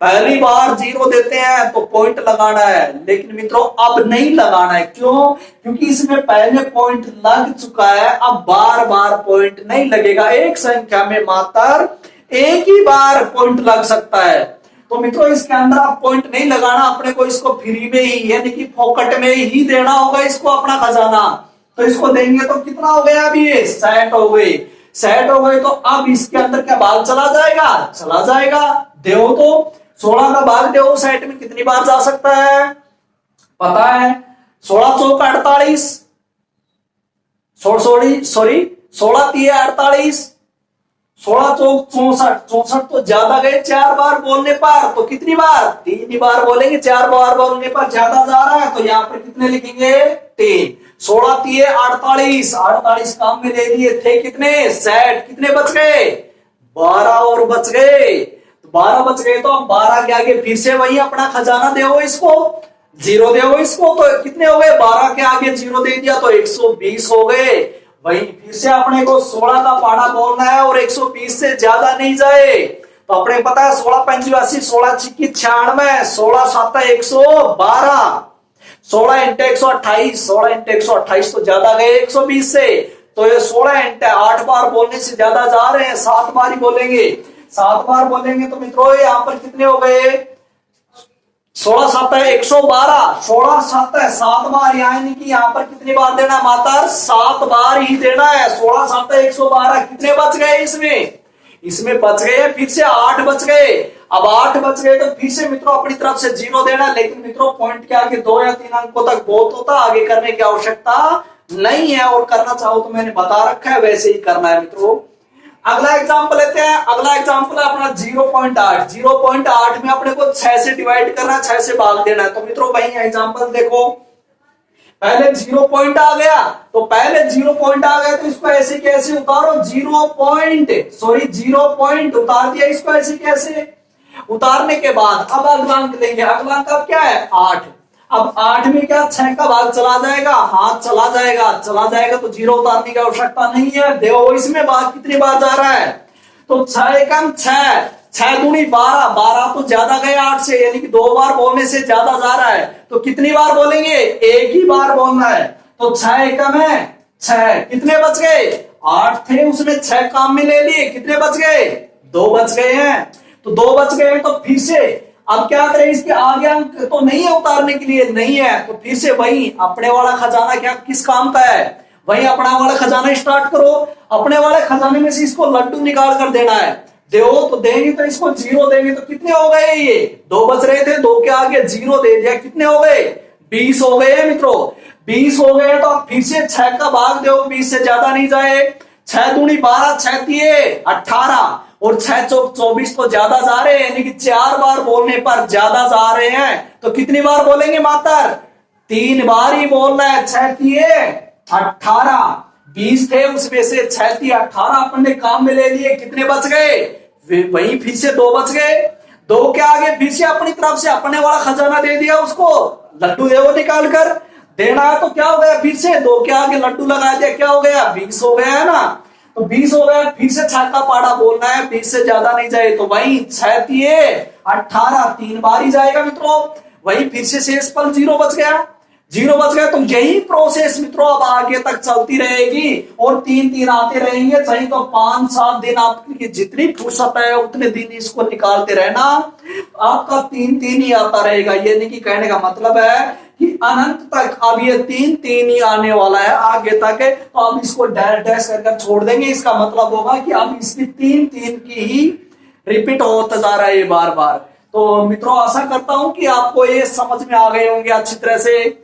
पहली बार 0 देते हैं तो पॉइंट लगाना है, लेकिन मित्रों अब नहीं लगाना है। क्यों? क्योंकि इसमें पहले पॉइंट लग चुका है, अब बार बार पॉइंट नहीं लगेगा। एक संख्या में मात्र एक ही बार पॉइंट लग सकता है। तो मित्रों इसके अंदर आप पॉइंट नहीं लगाना, अपने को इसको फ्री में ही यानी कि फोकट में ही देना होगा इसको अपना खजाना। तो इसको देंगे तो कितना हो गया? अभी 60 हो गए। 60 हो गए तो अब इसके अंदर क्या भाग चला जाएगा? चला जाएगा। देव तो 16 का भाग देव 60 में कितनी बार जा सकता है? पता है 16 चौक 48, सॉरी 16 3 48, 16 चौक 64, 64 तो ज्यादा गए 4 बार बोलने पर, तो कितनी बार? 3 ही बार बोलेंगे। 4 बार बोलने पर ज्यादा जा रहा है तो यहाँ पर कितने लिखेंगे? 3। 16 3 48, 48 काम में ले लिए थे कितने? 60। कितने बच गए? 12 और बच गए। 12 बच गए तो अब 12 के आगे फिर से वही अपना खजाना दो इसको, 0 दो इसको, तो कितने हो गए? 12 के आगे 0 दे दिया तो 120 हो गए। वही फिर से अपने को 16 का पाड़ा बोलना है और 120 से ज्यादा नहीं जाए। तो अपने पता है 16 85, 16 छिक्की 96, 16 7 112, 16 × 128, 16 × 128 तो ज्यादा गए 120 से। तो ये 16 × 8 बार बोलने से ज्यादा जा रहे हैं, 7 बार ही बोलेंगे। 7 बार बोलेंगे तो मित्रों यहाँ पर कितने हो गए? 16 7 112, 16 7 7 बार, यानी कि यहाँ पर कितनी बार देना? मात्र 7 बार ही देना है। 16 7 112। कितने बच गए इसमें? इसमें बच गए फिर से 8 बच गए। अब 8 बच गए तो फिर से मित्रों अपनी तरफ से 0 देना, लेकिन मित्रों पॉइंट के आगे 2 या 3 अंकों तक बहुत होता, आगे करने की आवश्यकता नहीं है। और करना चाहो तो मैंने बता रखा है, वैसे ही करना है मित्रों। अगला एग्जांपल लेते हैं। अगला एग्जांपल है अपना 0.8। 0.8 में अपने को 6 से डिवाइड करना है, 6 से भाग देना है। तो मित्रों वही एग्जांपल देखो, पहले 0 पॉइंट आ गया तो पहले 0 पॉइंट आ गया तो इसको ऐसे कैसे उतारो? 0 पॉइंट उतार दिया इसको ऐसे कैसे? उतारने के बाद अब अगला अंक लेंगे। अगला अंक अब क्या है? 8। अब 8 में क्या 6 का भाग चला जाएगा? हाँ चला जाएगा। चला जाएगा तो 0 उतारने की आवश्यकता नहीं है। देखो इसमें भाग कितनी बार जा रहा है? तो 6 एकम 6, 6 दूनी 12, 12 तो ज्यादा गए 8 से, यानी कि 2 बार बोलने से ज्यादा जा रहा है। तो कितनी बार बोलेंगे? एक ही बार बोलना है। तो 6 एकम है 6। कितने बच गए? 8 थे, उसमें 6 काम में ले लिए। कितने बच गए? 2 बच गए हैं। तो 2 बच गए तो फिर से अब क्या करें? इसके आगे अंक तो नहीं है उतारने के लिए, नहीं है, तो फिर से वही अपने वाला खजाना क्या किस काम का है? वही अपना वाला खजाना स्टार्ट करो। अपने वाले खजाने में से इसको लड्डू निकाल कर देना है। दो तो देंगे तो इसको 0 देंगे तो कितने हो गए? ये 2 बच रहे थे, 2 के आगे 0 दे दिया। कितने हो गए? 20 हो गए मित्रों। 20 हो गए तो अब फिर से 6 का भाग दो, 20 से ज्यादा नहीं जाए। 6 दूनी 12, 6 3 18 और 6 चौक 24 तो ज्यादा जा रहे हैं, यानी कि 4 बार बोलने पर ज्यादा जा रहे हैं। तो कितनी बार बोलेंगे मातर? 3 बार ही बोलना है। 6 तिये 18, 20 थे, उसमें से 6 तिये 18 अपन ने काम में ले लिए। कितने बच गए? वहीं फिर से 2 बच गए। 2 के आगे फिर से अपनी तरफ से अपने वाला खजाना दे दिया उसको, लड्डू दे वो निकाल कर देना है। तो क्या हो गया? फिर से 2 के आगे लड्डू लगा दिया, क्या हो गया? 20 हो गया है ना। तो 20 हो गया, फिर से 6 का पाड़ा बोलना है, फिर से ज्यादा नहीं जाए। तो वही 6 तिये 18, 3 बार ही जाएगा मित्रों। वही फिर से शेष पल 0 बच गया, 0 बच गया। तो यही प्रोसेस मित्रों अब आगे तक चलती रहेगी और 3 आते रहेंगे। चाहिए तो 5-7 दिन आपकी जितनी फुर्सत है उतने दिन इसको निकालते रहना, आपका 3 ही आता रहेगा। ये नहीं कि कहने का मतलब है कि अनंत तक अब ये 3 ही आने वाला है आगे तक। तो आप इसको डैश कर छोड़ देंगे, इसका मतलब होगा कि अब इसकी 3 की ही रिपीट होता जा रहा है बार बार। तो मित्रों आशा करता हूं कि आपको ये समझ में आ गए होंगे अच्छी तरह से।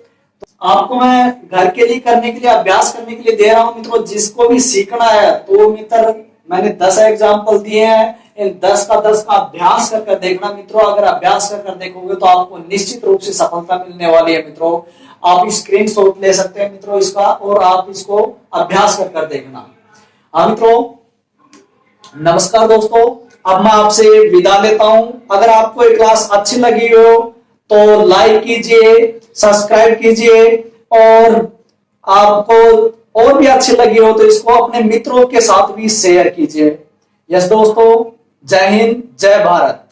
आपको मैं घर के लिए करने के लिए, अभ्यास करने के लिए दे रहा हूं मित्रों। जिसको भी सीखना है तो मित्र मैंने 10 एग्जाम्पल दिए हैं, इन 10 का अभ्यास कर देखना मित्रों। अगर अभ्यास कर देखोगे तो आपको निश्चित रूप से सफलता मिलने वाली है मित्रों। आप स्क्रीनशॉट ले सकते हैं मित्रों इसका, और आप इसको अभ्यास कर देखना। हाँ मित्रों, नमस्कार दोस्तों, अब मैं आपसे विदा लेता हूं। अगर आपको ये क्लास अच्छी लगी हो तो लाइक कीजिए, सब्सक्राइब कीजिए, और आपको और भी अच्छी लगी हो तो इसको अपने मित्रों के साथ भी शेयर कीजिए। यस दोस्तों, जय हिंद, जय भारत।